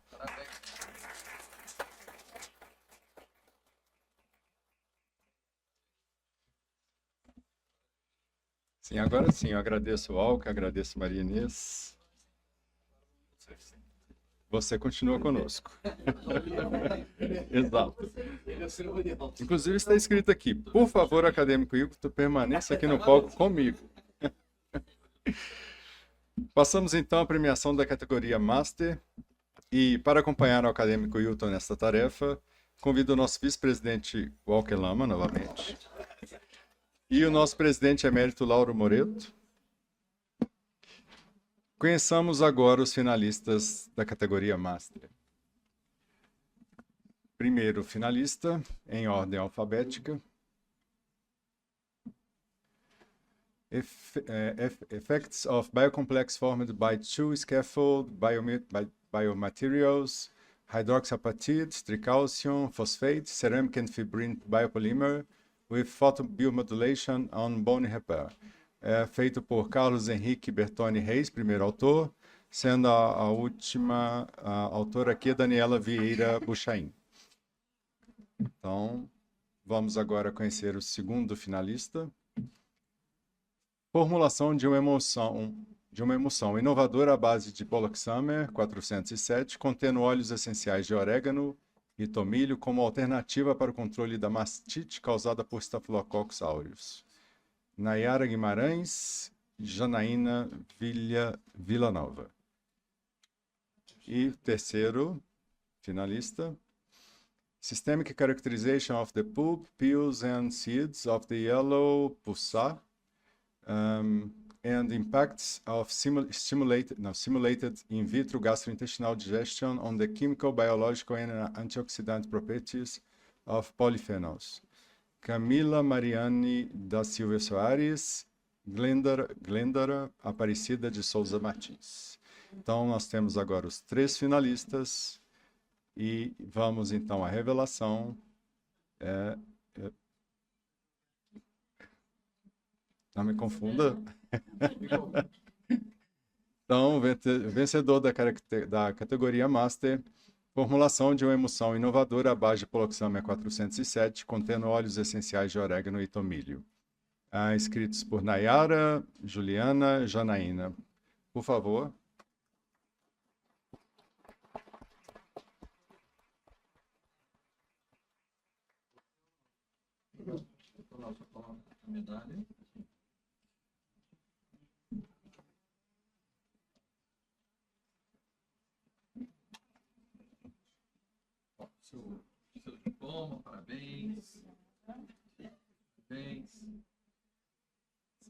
Sim, agora sim, eu agradeço o Alca, agradeço Maria Inês. Você continua conosco. Exato. Inclusive está escrito aqui, por favor, acadêmico Igor, tu permaneça aqui no palco comigo. Passamos então à premiação da categoria Master. E para acompanhar o acadêmico Hilton nesta tarefa, convido o nosso vice-presidente Walker Lama, novamente. E o nosso presidente emérito Lauro Moreto. Conheçamos agora os finalistas da categoria Master. Primeiro finalista, em ordem alfabética. Effects of biocomplex formed by two scaffold biomaterials, hydroxyapatite, tricalcium, phosphate, ceramic and fibrin biopolymer, with photobiomodulation on bone repair. Feito por Carlos Henrique Bertoni Reis, primeiro autor, sendo a última autora aqui a Daniela Vieira Buchaim. Então, vamos agora conhecer o segundo finalista. Formulação de uma emulsão inovadora à base de Pollock-Summer 407, contendo óleos essenciais de orégano e tomilho como alternativa para o controle da mastite causada por Staphylococcus aureus. Nayara Guimarães, Janaína Villanova. E terceiro finalista, Systemic Characterization of the Pulp, Peels and Seeds of the Yellow Pusa, and Impacts of simulated in vitro gastrointestinal digestion on the chemical, biological, and antioxidant properties of polyphenols. Camila Mariane da Silva Soares, Glendara Aparecida de Souza Martins. Então, nós temos agora os três finalistas e vamos então à revelação. Não me confunda. Então, vencedor da categoria Master, formulação de uma emulsão inovadora à base de Pollock-Summer 407, contendo óleos essenciais de orégano e tomilho. Escritos por Nayara, Juliana, Janaína. Por favor. Seu diploma, parabéns. Parabéns.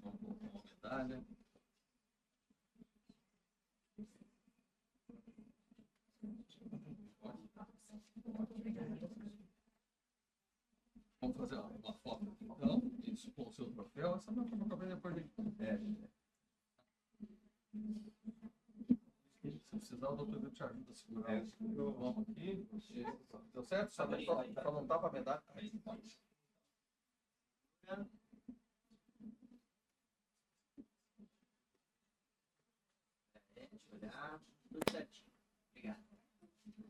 Uma medalha. Vamos fazer uma foto aqui, então, isso com o seu troféu. Essa não é depois de... Se precisar, o doutor te ajuda a segurar o vamos aqui. Deu certo? Só não tá para medalha. Tudo certinho. Obrigado.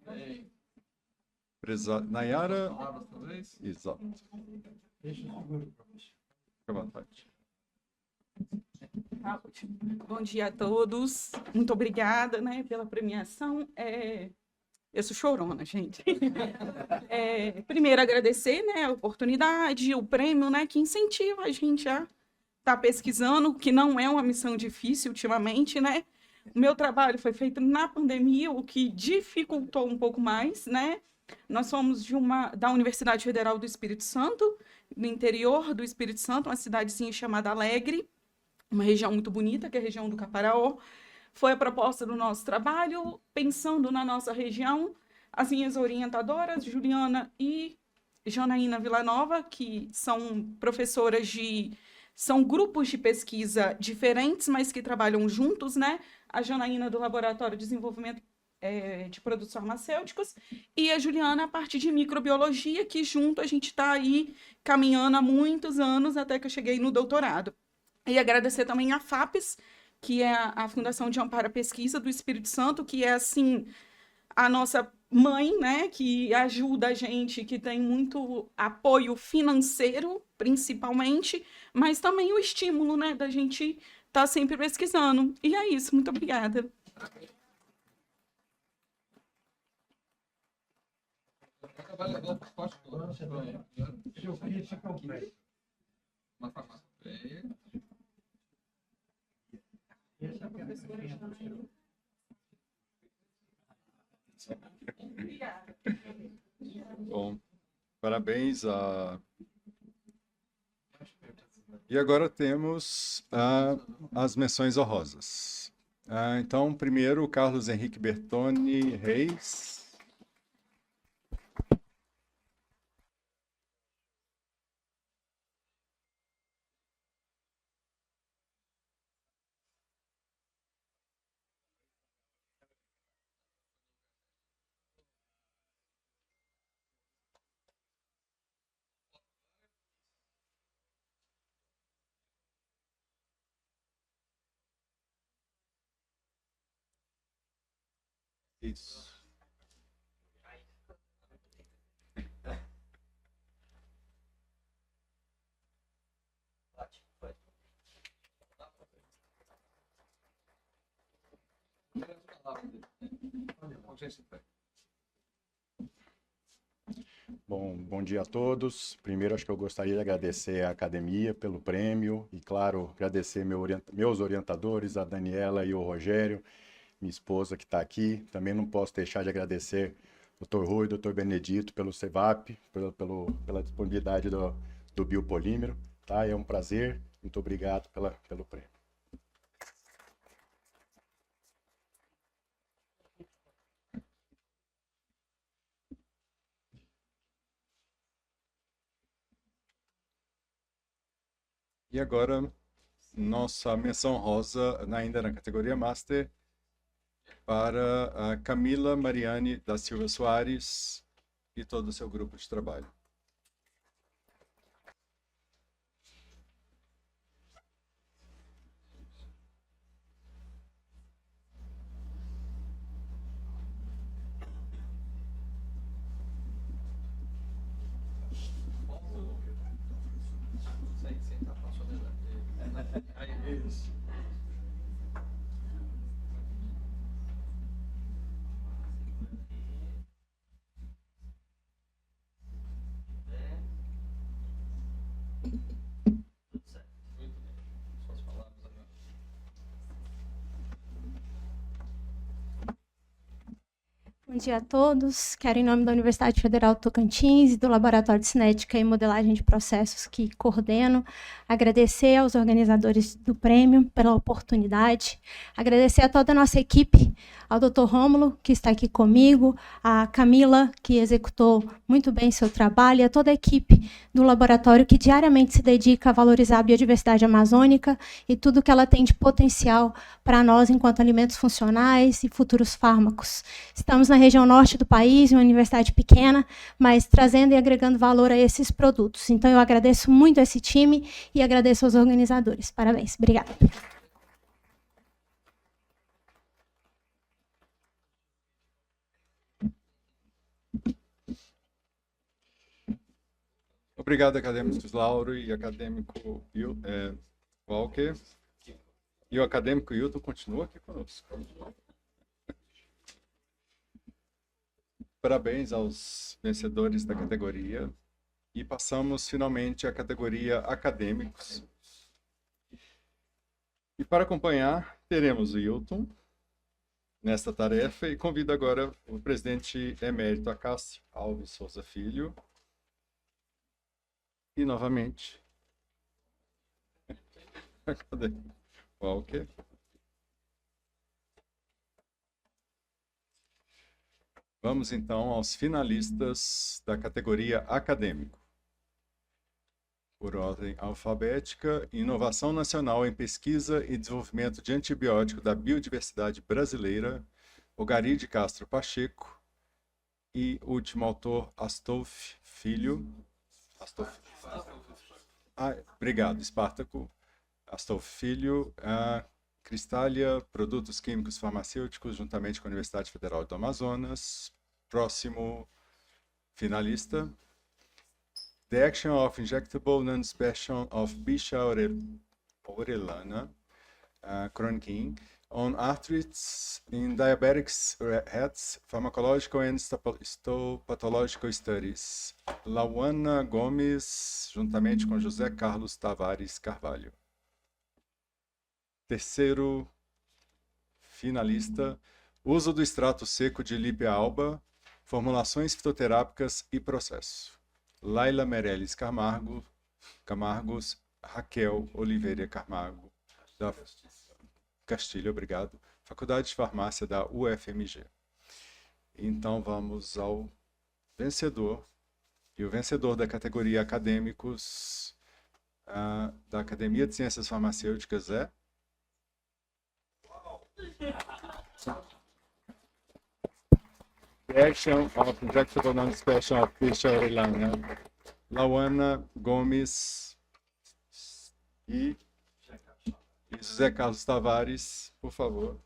Bem. Nayara. Palavras, talvez? Exato. Fique à vontade. Tá ótimo. Bom dia a todos. Muito obrigada, né, pela premiação. Eu sou chorona, gente. Primeiro, agradecer, né, a oportunidade, o prêmio, né, que incentiva a gente a estar pesquisando, que não é uma missão difícil ultimamente, né. O meu trabalho foi feito na pandemia, o que dificultou um pouco mais, né. Nós somos da Universidade Federal do Espírito Santo, no interior do Espírito Santo, uma cidadezinha chamada Alegre, uma região muito bonita, que é a região do Caparaó. foi a proposta do nosso trabalho, pensando na nossa região, as minhas orientadoras, Juliana e Janaína Villanova, que são professoras são grupos de pesquisa diferentes, mas que trabalham juntos, né? A Janaína do Laboratório de Desenvolvimento de Produtos Farmacêuticos e a Juliana a parte de microbiologia, que junto a gente está aí caminhando há muitos anos até que eu cheguei no doutorado. E agradecer também a FAPES, que é a Fundação de Amparo à Pesquisa do Espírito Santo, que é, assim, a nossa mãe, né, que ajuda a gente, que tem muito apoio financeiro, principalmente, mas também o estímulo, né, da gente estar sempre pesquisando. E é isso, muito obrigada. Bom, parabéns. E agora temos as menções honrosas. Então, primeiro, o Carlos Henrique Bertoni Reis. Isso. Bom dia a todos. Primeiro, acho que eu gostaria de agradecer à academia pelo prêmio e, claro, agradecer meus orientadores, a Daniela e o Rogério, minha esposa que está aqui. Também não posso deixar de agradecer o Dr. Rui e o Dr. Benedito pelo CEVAP, pela disponibilidade do biopolímero. Tá? É um prazer. Muito obrigado pelo prêmio. E agora, nossa menção rosa, ainda na categoria Master, para a Camila Mariane da Silva Soares e todo o seu grupo de trabalho. Bom dia a todos. Quero, em nome da Universidade Federal do Tocantins e do Laboratório de Cinética e Modelagem de Processos que coordeno, agradecer aos organizadores do prêmio pela oportunidade, agradecer a toda a nossa equipe, ao Dr. Rômulo, que está aqui comigo, a Camila, que executou muito bem seu trabalho, e a toda a equipe do laboratório que diariamente se dedica a valorizar a biodiversidade amazônica e tudo que ela tem de potencial para nós enquanto alimentos funcionais e futuros fármacos. Estamos na região norte do país, uma universidade pequena, mas trazendo e agregando valor a esses produtos. Então, eu agradeço muito a esse time e agradeço aos organizadores. Parabéns. Obrigada. Obrigado, acadêmicos Lauro e acadêmico Walker. E o acadêmico Hilton continua aqui conosco. Parabéns aos vencedores da categoria. E passamos finalmente à categoria acadêmicos. E para acompanhar, teremos o Hilton nesta tarefa e convido agora o presidente emérito Acácio Alves Souza Filho. E novamente, acadêmico Walker. Vamos então aos finalistas da categoria acadêmico. Por ordem alfabética, Inovação Nacional em Pesquisa e Desenvolvimento de Antibiótico da Biodiversidade Brasileira, Ogari de Castro Pacheco, e último autor, Astolf Filho. Obrigado, Espartaco. Astolf Filho, Cristália, Produtos Químicos Farmacêuticos, juntamente com a Universidade Federal do Amazonas. Próximo finalista. The Action of Injectable Non-Dispersion of Bicha orellana, chronic, on arthritis in diabetics rats, pharmacological and histopathological studies. Lauana Gomes, juntamente com José Carlos Tavares Carvalho. Terceiro finalista, uso do extrato seco de Lípia alba, formulações fitoterápicas e processo. Laila Meirelles Camargos, Raquel Oliveira Camargo, da Castilho, obrigado, Faculdade de Farmácia da UFMG. Então vamos ao vencedor, e o vencedor da categoria acadêmicos da Academia de Ciências Farmacêuticas é... The Action of Injectable Non-Dispersion of Bicha orellana, Lauana Gomes e José Carlos Tavares, por favor.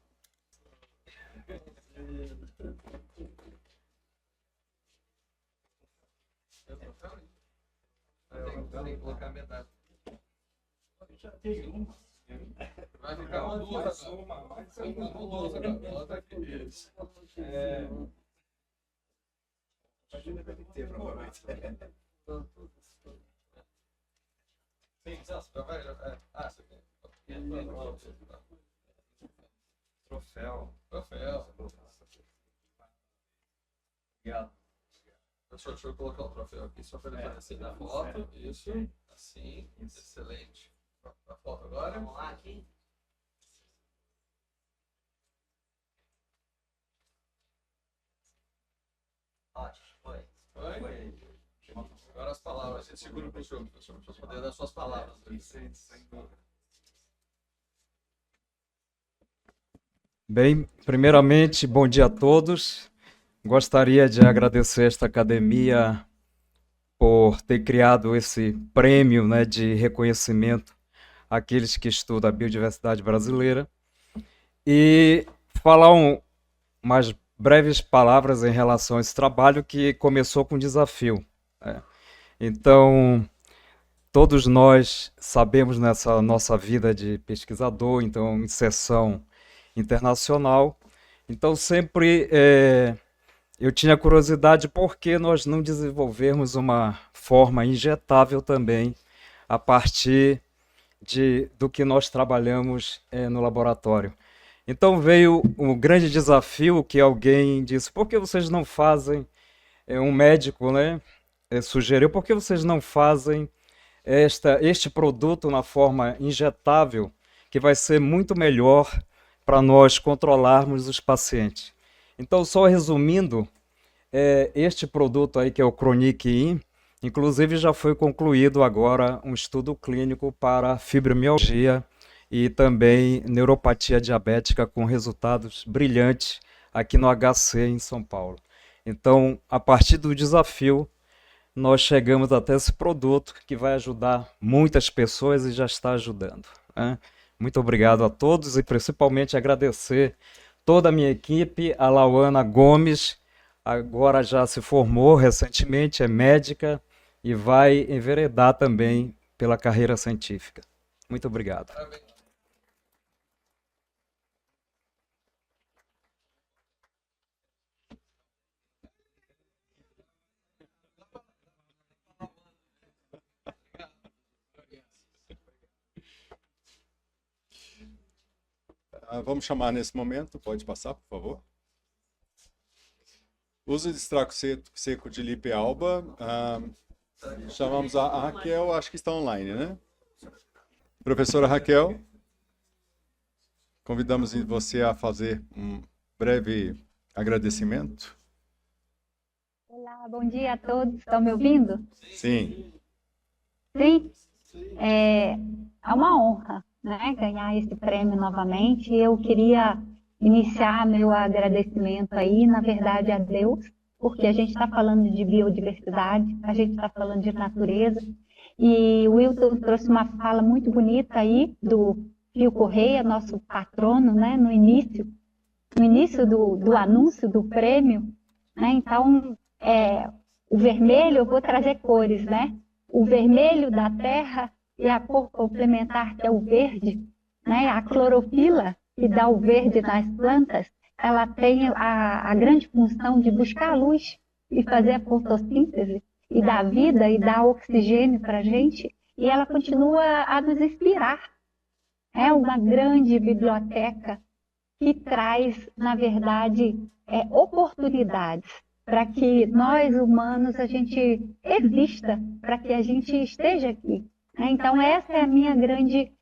Vai ficar uma duas agora. Troféu. Obrigado. Deixa eu colocar o troféu aqui só para ele aparecer na foto. Isso, assim, excelente. A foto agora. Vamos lá aqui. Ótimo, foi. Agora as palavras. Você segura para o senhor, professor, para poder dar suas palavras. Bem, primeiramente, bom dia a todos. Gostaria de agradecer esta academia por ter criado esse prêmio, né, de reconhecimento àqueles que estudam a biodiversidade brasileira e falar umas breves palavras em relação a esse trabalho que começou com um desafio, né? Então, todos nós sabemos nessa nossa vida de pesquisador, então, inserção internacional. Então, sempre eu tinha curiosidade por que nós não desenvolvermos uma forma injetável também a partir do que nós trabalhamos no laboratório. Então veio um grande desafio que alguém disse, por que vocês não fazem, um médico, né, sugeriu, por que vocês não fazem este produto na forma injetável, que vai ser muito melhor para nós controlarmos os pacientes. Então, só resumindo, este produto aí que é o Chronic In, inclusive já foi concluído agora um estudo clínico para fibromialgia e também neuropatia diabética com resultados brilhantes aqui no HC em São Paulo. Então, a partir do desafio, nós chegamos até esse produto que vai ajudar muitas pessoas e já está ajudando, né? Muito obrigado a todos e principalmente agradecer toda a minha equipe, a Lauana Gomes, agora já se formou recentemente, é médica e vai enveredar também pela carreira científica. Muito obrigado. Vamos chamar nesse momento, pode passar, por favor. Uso de extrato seco de Lípia alba. Chamamos a Raquel, acho que está online, né? Professora Raquel, convidamos você a fazer um breve agradecimento. Bom dia a todos. Estão me ouvindo? Sim. Sim? É uma honra, né, ganhar esse prêmio novamente. Eu queria iniciar meu agradecimento aí, na verdade, a Deus, porque a gente está falando de biodiversidade, a gente está falando de natureza. E o Wilton trouxe uma fala muito bonita aí do Pio Correia, nosso patrono, né, no início do anúncio do prêmio, né? Então, o vermelho, eu vou trazer cores, né? O vermelho da terra e a cor complementar, que é o verde, né? A clorofila, que dá o verde nas plantas, ela tem a grande função de buscar a luz e fazer a fotossíntese e dar vida e dar oxigênio para a gente, e ela continua a nos inspirar. É uma grande biblioteca que traz, na verdade, oportunidades para que nós, humanos, a gente exista, para que a gente esteja aqui. Então, essa é a minha grande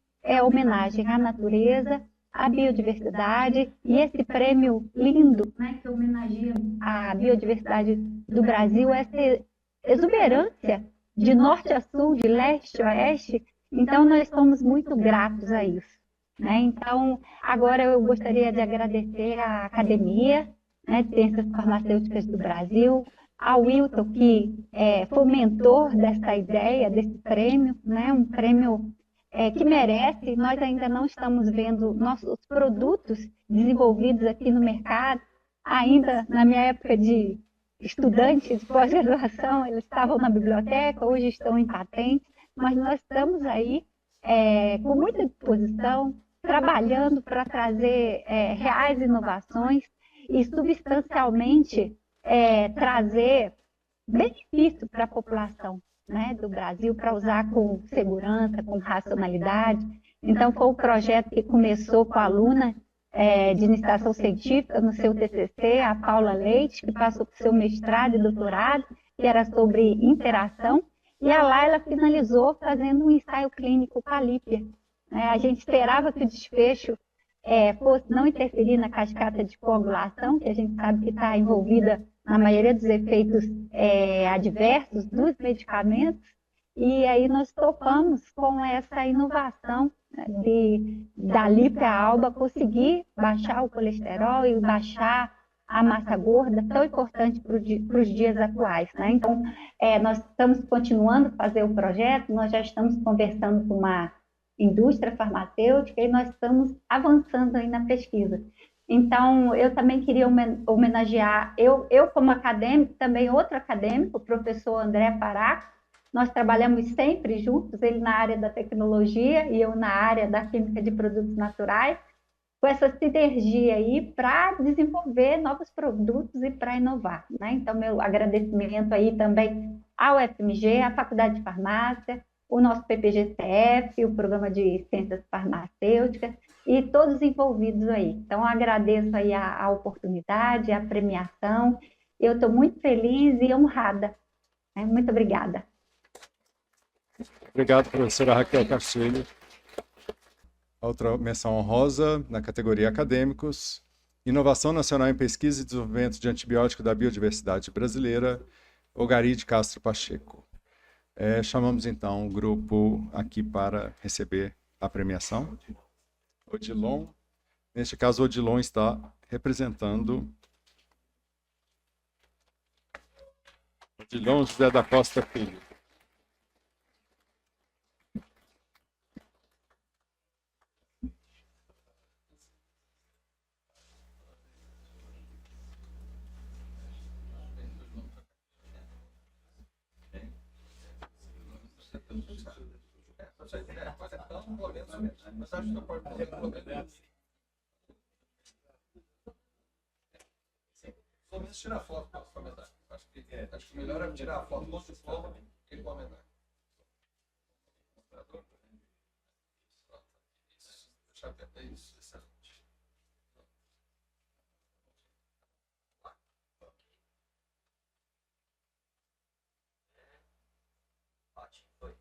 homenagem à natureza, à biodiversidade, e esse prêmio lindo, né, que homenageia a biodiversidade do Brasil, essa exuberância de norte a sul, de leste a oeste. Então, nós somos muito gratos a isso. Então, agora eu gostaria de agradecer à Academia, né, de Ciências Farmacêuticas do Brasil, ao Wilton, que foi o mentor dessa ideia, desse prêmio, né, um prêmio que merece. Nós ainda não estamos vendo nossos produtos desenvolvidos aqui no mercado. Ainda na minha época de estudante de pós-graduação, eles estavam na biblioteca, hoje estão em patentes, mas nós estamos aí com muita disposição, trabalhando para trazer reais inovações e substancialmente trazer benefício para a população, né, do Brasil, para usar com segurança, com racionalidade. Então, foi um projeto que começou com a aluna de iniciação científica no seu TCC, a Paula Leite, que passou para o seu mestrado e doutorado, que era sobre interação, e a Laila finalizou fazendo um ensaio clínico com a Lípia. A gente esperava que o desfecho fosse não interferir na cascata de coagulação, que a gente sabe que está envolvida na maioria dos efeitos adversos dos medicamentos, e aí nós topamos com essa inovação, né, da Lípia alba conseguir baixar o colesterol e baixar a massa gorda, tão importante para os dias atuais. Né? Então, nós estamos continuando a fazer o projeto, nós já estamos conversando com uma indústria farmacêutica e nós estamos avançando aí na pesquisa. Então, eu também queria homenagear, eu como acadêmico, também outro acadêmico, o professor André Paraco. Nós trabalhamos sempre juntos, ele na área da tecnologia e eu na área da química de produtos naturais, com essa sinergia aí para desenvolver novos produtos e para inovar. Né? Então, meu agradecimento aí também ao FMG, à Faculdade de Farmácia, o nosso PPG-CF, o Programa de Ciências Farmacêuticas e todos os envolvidos aí. Então, eu agradeço aí a oportunidade, a premiação. Eu estou muito feliz e honrada. Né? Muito obrigada. Obrigado, professora Raquel Castilho. Outra menção honrosa na categoria Acadêmicos, Inovação Nacional em Pesquisa e Desenvolvimento de Antibiótico da Biodiversidade Brasileira, Ogaride Castro Pacheco. Chamamos então o grupo aqui para receber a premiação. Odilon, neste caso, Odilon está representando Odilon José da Costa Filho. Pelo menos tirar foto para comentar. Acho que melhor é tirar a foto com o diploma que ele comentar. Deixar até isso. Excelente. Foi.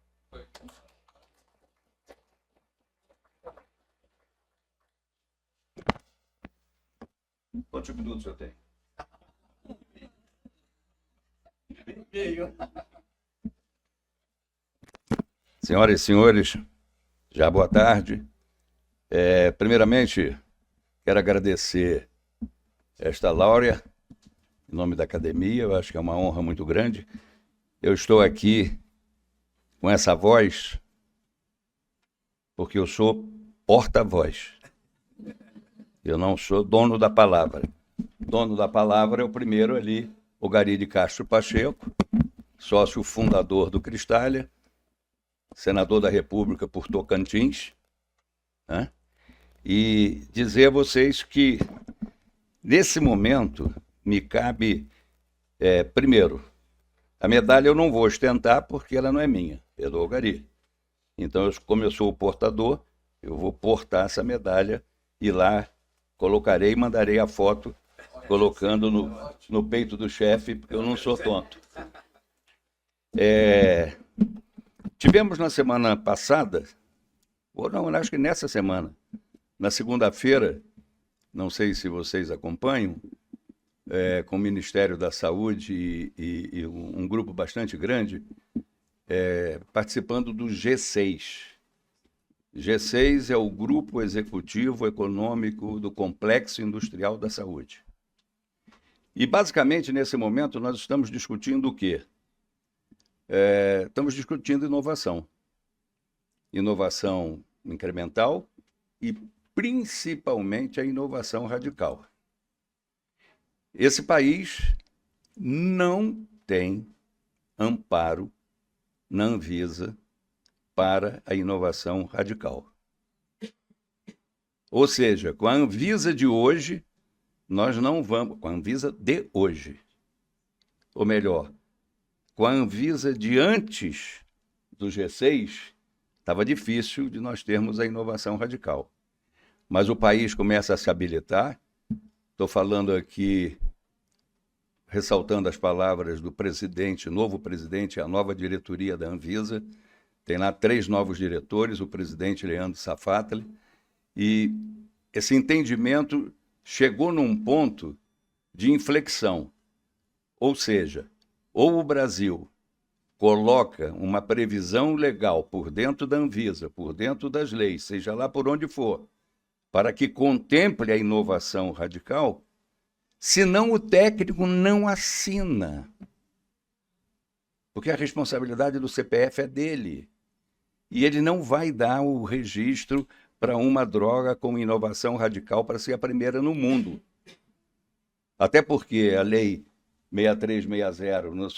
Quantos minutos eu tenho? Senhoras e senhores, já boa tarde. Primeiramente, quero agradecer esta Láurea, em nome da academia. Eu acho que é uma honra muito grande. Eu estou aqui com essa voz porque eu sou porta-voz. Eu não sou dono da palavra. Dono da palavra é o primeiro ali, o Gari de Castro Pacheco, sócio fundador do Cristália, senador da República por Tocantins, né? E dizer a vocês que, nesse momento, me cabe, primeiro, a medalha eu não vou ostentar porque ela não é minha, é do Gari. Então, como eu sou o portador, eu vou portar essa medalha e lá colocarei e mandarei a foto colocando no peito do chefe, porque eu não sou tonto. Tivemos na semana passada, ou não, acho que nessa semana, na segunda-feira, não sei se vocês acompanham, com o Ministério da Saúde e um grupo bastante grande, participando do G6. G6 é o Grupo Executivo Econômico do Complexo Industrial da Saúde. E, basicamente, nesse momento, nós estamos discutindo o quê? Estamos discutindo inovação. Inovação incremental e, principalmente, a inovação radical. Esse país não tem amparo na Anvisa para a inovação radical. Ou seja, com a Anvisa de hoje, nós não vamos... Com a Anvisa de hoje. Ou melhor, com a Anvisa de antes do G6, estava difícil de nós termos a inovação radical. Mas o país começa a se habilitar. Estou falando aqui, ressaltando as palavras do presidente, novo presidente, a nova diretoria da Anvisa. Tem lá 3 novos diretores, o presidente Leandro Safatli, e esse entendimento chegou num ponto de inflexão. Ou seja, ou o Brasil coloca uma previsão legal por dentro da Anvisa, por dentro das leis, seja lá por onde for, para que contemple a inovação radical, senão o técnico não assina. Porque a responsabilidade do CPF é dele. E ele não vai dar o registro para uma droga com inovação radical para ser a primeira no mundo. Até porque a lei 6360, no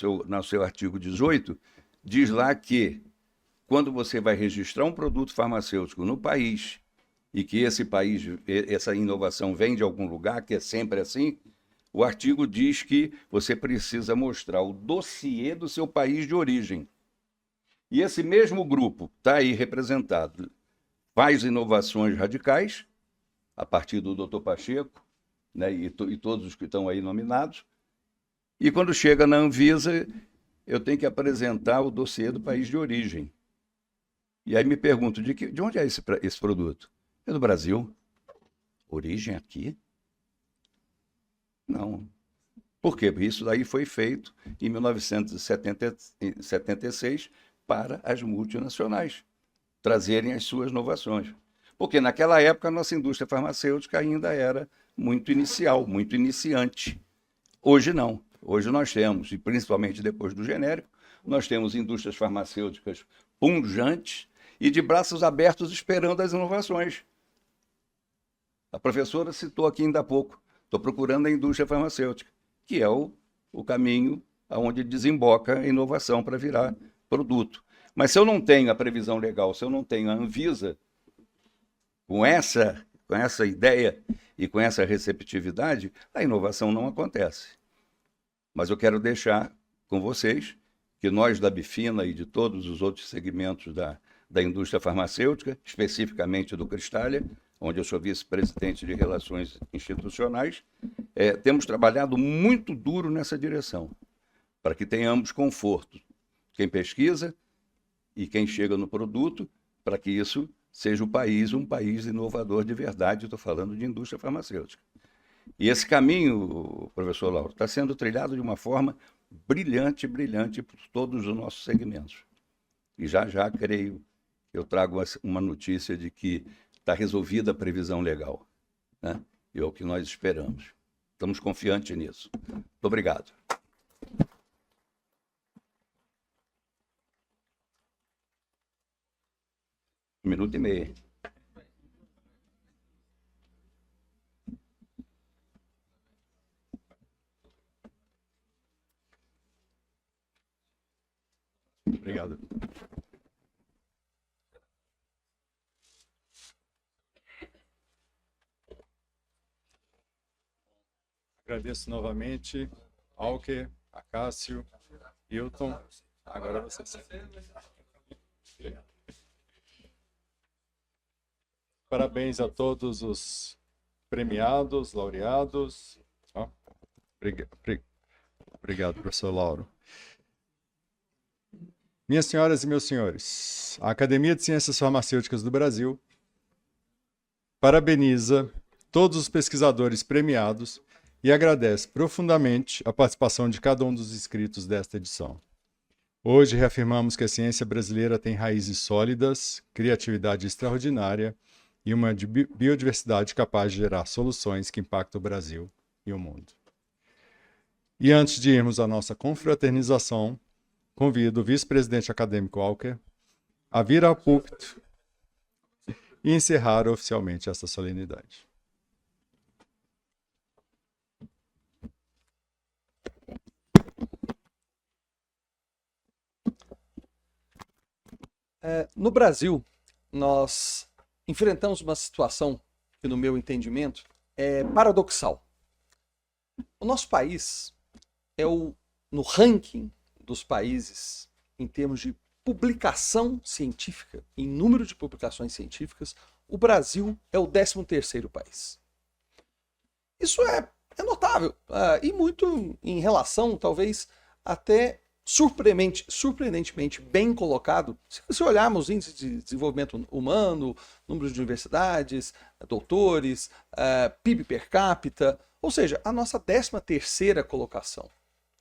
seu artigo 18, diz lá que quando você vai registrar um produto farmacêutico no país e que esse país, essa inovação vem de algum lugar, que é sempre assim, o artigo diz que você precisa mostrar o dossiê do seu país de origem. E esse mesmo grupo está aí representado, faz inovações radicais, a partir do Dr. Pacheco, né, e todos os que estão aí nominados, e quando chega na Anvisa, eu tenho que apresentar o dossiê do país de origem. E aí me pergunto, de onde é esse produto? É do Brasil. Origem aqui? Não. Por quê? Porque isso daí foi feito em 1976 para as multinacionais trazerem as suas inovações. Porque naquela época a nossa indústria farmacêutica ainda era muito inicial, muito iniciante. Hoje não. Hoje nós temos, e principalmente depois do genérico, nós temos indústrias farmacêuticas pujantes e de braços abertos esperando as inovações. A professora citou aqui ainda há pouco, estou procurando a indústria farmacêutica, que é o caminho aonde desemboca a inovação para virar produto. Mas se eu não tenho a previsão legal, se eu não tenho a Anvisa com essa ideia e com essa receptividade, a inovação não acontece. Mas eu quero deixar com vocês que nós da Bifina e de todos os outros segmentos da indústria farmacêutica, especificamente do Cristália, onde eu sou vice-presidente de Relações Institucionais, temos trabalhado muito duro nessa direção, para que tenhamos conforto. Quem pesquisa e quem chega no produto, para que isso seja um país inovador de verdade. Estou falando de indústria farmacêutica. E esse caminho, professor Lauro, está sendo trilhado de uma forma brilhante, brilhante para todos os nossos segmentos. E já creio, eu trago uma notícia de que está resolvida a previsão legal, né? E é o que nós esperamos. Estamos confiantes nisso. Muito obrigado. Um minuto e meio. Obrigado. Agradeço novamente, Alker, Acácio, Hilton. Agora você. Parabéns a todos os premiados, laureados. Ó, obrigado, professor Lauro. Minhas senhoras e meus senhores, a Academia de Ciências Farmacêuticas do Brasil parabeniza todos os pesquisadores premiados e agradece profundamente a participação de cada um dos inscritos desta edição. Hoje reafirmamos que a ciência brasileira tem raízes sólidas, criatividade extraordinária e uma biodiversidade capaz de gerar soluções que impactam o Brasil e o mundo. E antes de irmos à nossa confraternização, convido o vice-presidente acadêmico Alker a vir ao púlpito e encerrar oficialmente esta solenidade. No Brasil, nós enfrentamos uma situação que, no meu entendimento, é paradoxal. O nosso país é no ranking dos países, em termos de publicação científica, em número de publicações científicas, o Brasil é o 13º país. Isso é notável, e muito em relação, talvez, até surpreendentemente bem colocado, se olharmos índices de desenvolvimento humano, números de universidades, doutores, PIB per capita, ou seja, a nossa 13ª colocação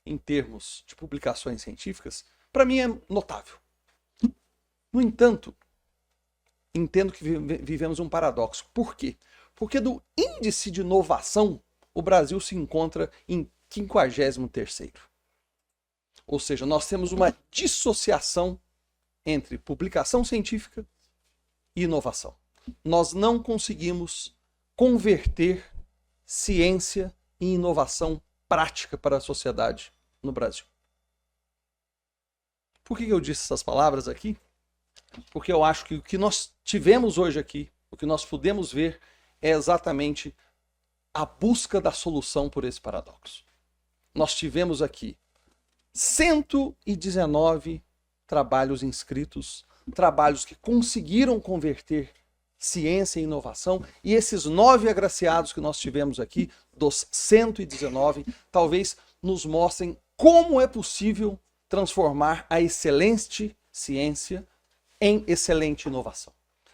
em termos de publicações científicas, para mim é notável. No entanto, entendo que vivemos um paradoxo. Por quê? Porque do índice de inovação, o Brasil se encontra em 53º. Ou seja, nós temos uma dissociação entre publicação científica e inovação. Nós não conseguimos converter ciência em inovação prática para a sociedade no Brasil. Por que eu disse essas palavras aqui? Porque eu acho que o que nós tivemos hoje aqui, o que nós pudemos ver, é exatamente a busca da solução por esse paradoxo. Nós tivemos aqui 119 trabalhos inscritos, trabalhos que conseguiram converter ciência e inovação, e esses 9 agraciados que nós tivemos aqui, dos 119, talvez nos mostrem como é possível transformar a excelente ciência em excelente inovação,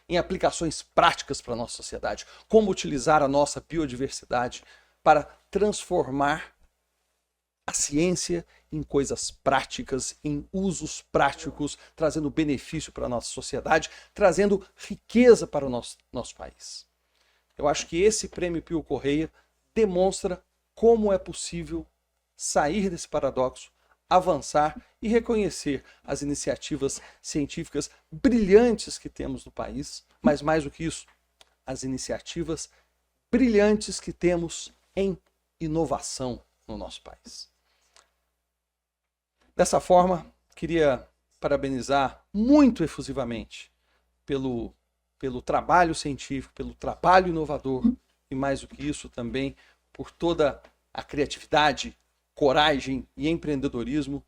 em aplicações práticas para a nossa sociedade, como utilizar a nossa biodiversidade para transformar a ciência em coisas práticas, em usos práticos, trazendo benefício para a nossa sociedade, trazendo riqueza para o nosso país. Eu acho que esse Prêmio Pio Correia demonstra como é possível sair desse paradoxo, avançar e reconhecer as iniciativas científicas brilhantes que temos no país, mas mais do que isso, as iniciativas brilhantes que temos em inovação no nosso país. Dessa forma, queria parabenizar muito efusivamente pelo trabalho científico, pelo trabalho inovador e, mais do que isso, também por toda a criatividade, coragem e empreendedorismo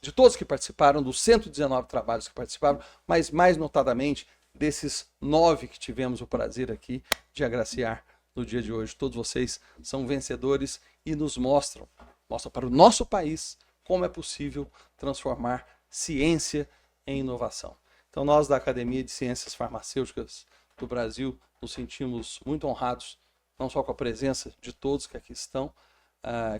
de todos que participaram, dos 119 trabalhos que participaram, mas mais notadamente desses 9 que tivemos o prazer aqui de agraciar no dia de hoje. Todos vocês são vencedores e nos mostram para o nosso país como é possível transformar ciência em inovação. Então nós da Academia de Ciências Farmacêuticas do Brasil nos sentimos muito honrados, não só com a presença de todos que aqui estão,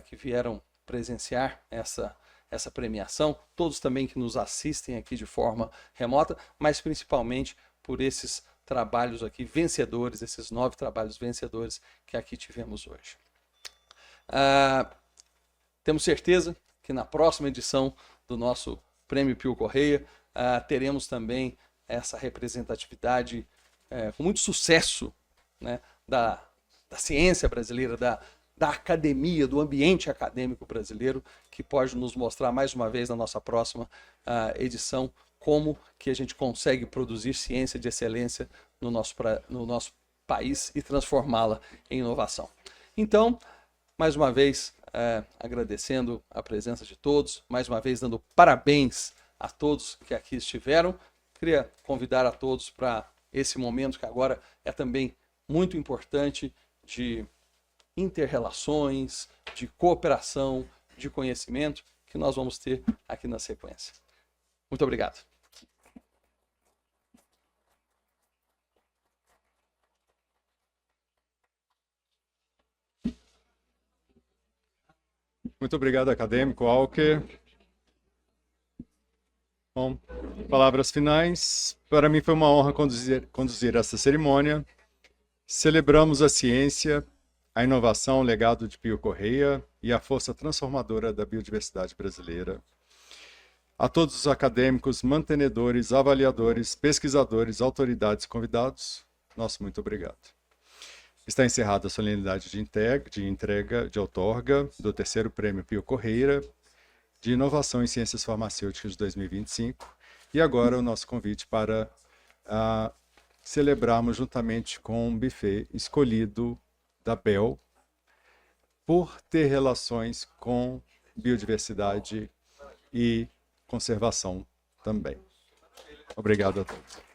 que vieram presenciar essa premiação, todos também que nos assistem aqui de forma remota, mas principalmente por esses trabalhos aqui vencedores, esses 9 trabalhos vencedores que aqui tivemos hoje. Temos certeza que na próxima edição do nosso Prêmio Pio Correia teremos também essa representatividade com muito sucesso, né, da ciência brasileira, da academia, do ambiente acadêmico brasileiro, que pode nos mostrar mais uma vez na nossa próxima edição como que a gente consegue produzir ciência de excelência no nosso país e transformá-la em inovação. Então, mais uma vez, agradecendo a presença de todos, mais uma vez dando parabéns a todos que aqui estiveram. Queria convidar a todos para esse momento que agora é também muito importante de inter-relações, de cooperação, de conhecimento, que nós vamos ter aqui na sequência. Muito obrigado. Muito obrigado, acadêmico Alker. Bom, palavras finais. Para mim foi uma honra conduzir essa cerimônia. Celebramos a ciência, a inovação, o legado de Pio Correia e a força transformadora da biodiversidade brasileira. A todos os acadêmicos, mantenedores, avaliadores, pesquisadores, autoridades e convidados, nosso muito obrigado. Está encerrada a solenidade de entrega de outorga do 3º Prêmio Pio Correia de Inovação em Ciências Farmacêuticas de 2025. E agora o nosso convite para celebrarmos juntamente com um buffet escolhido da BEL por ter relações com biodiversidade e conservação também. Obrigado a todos.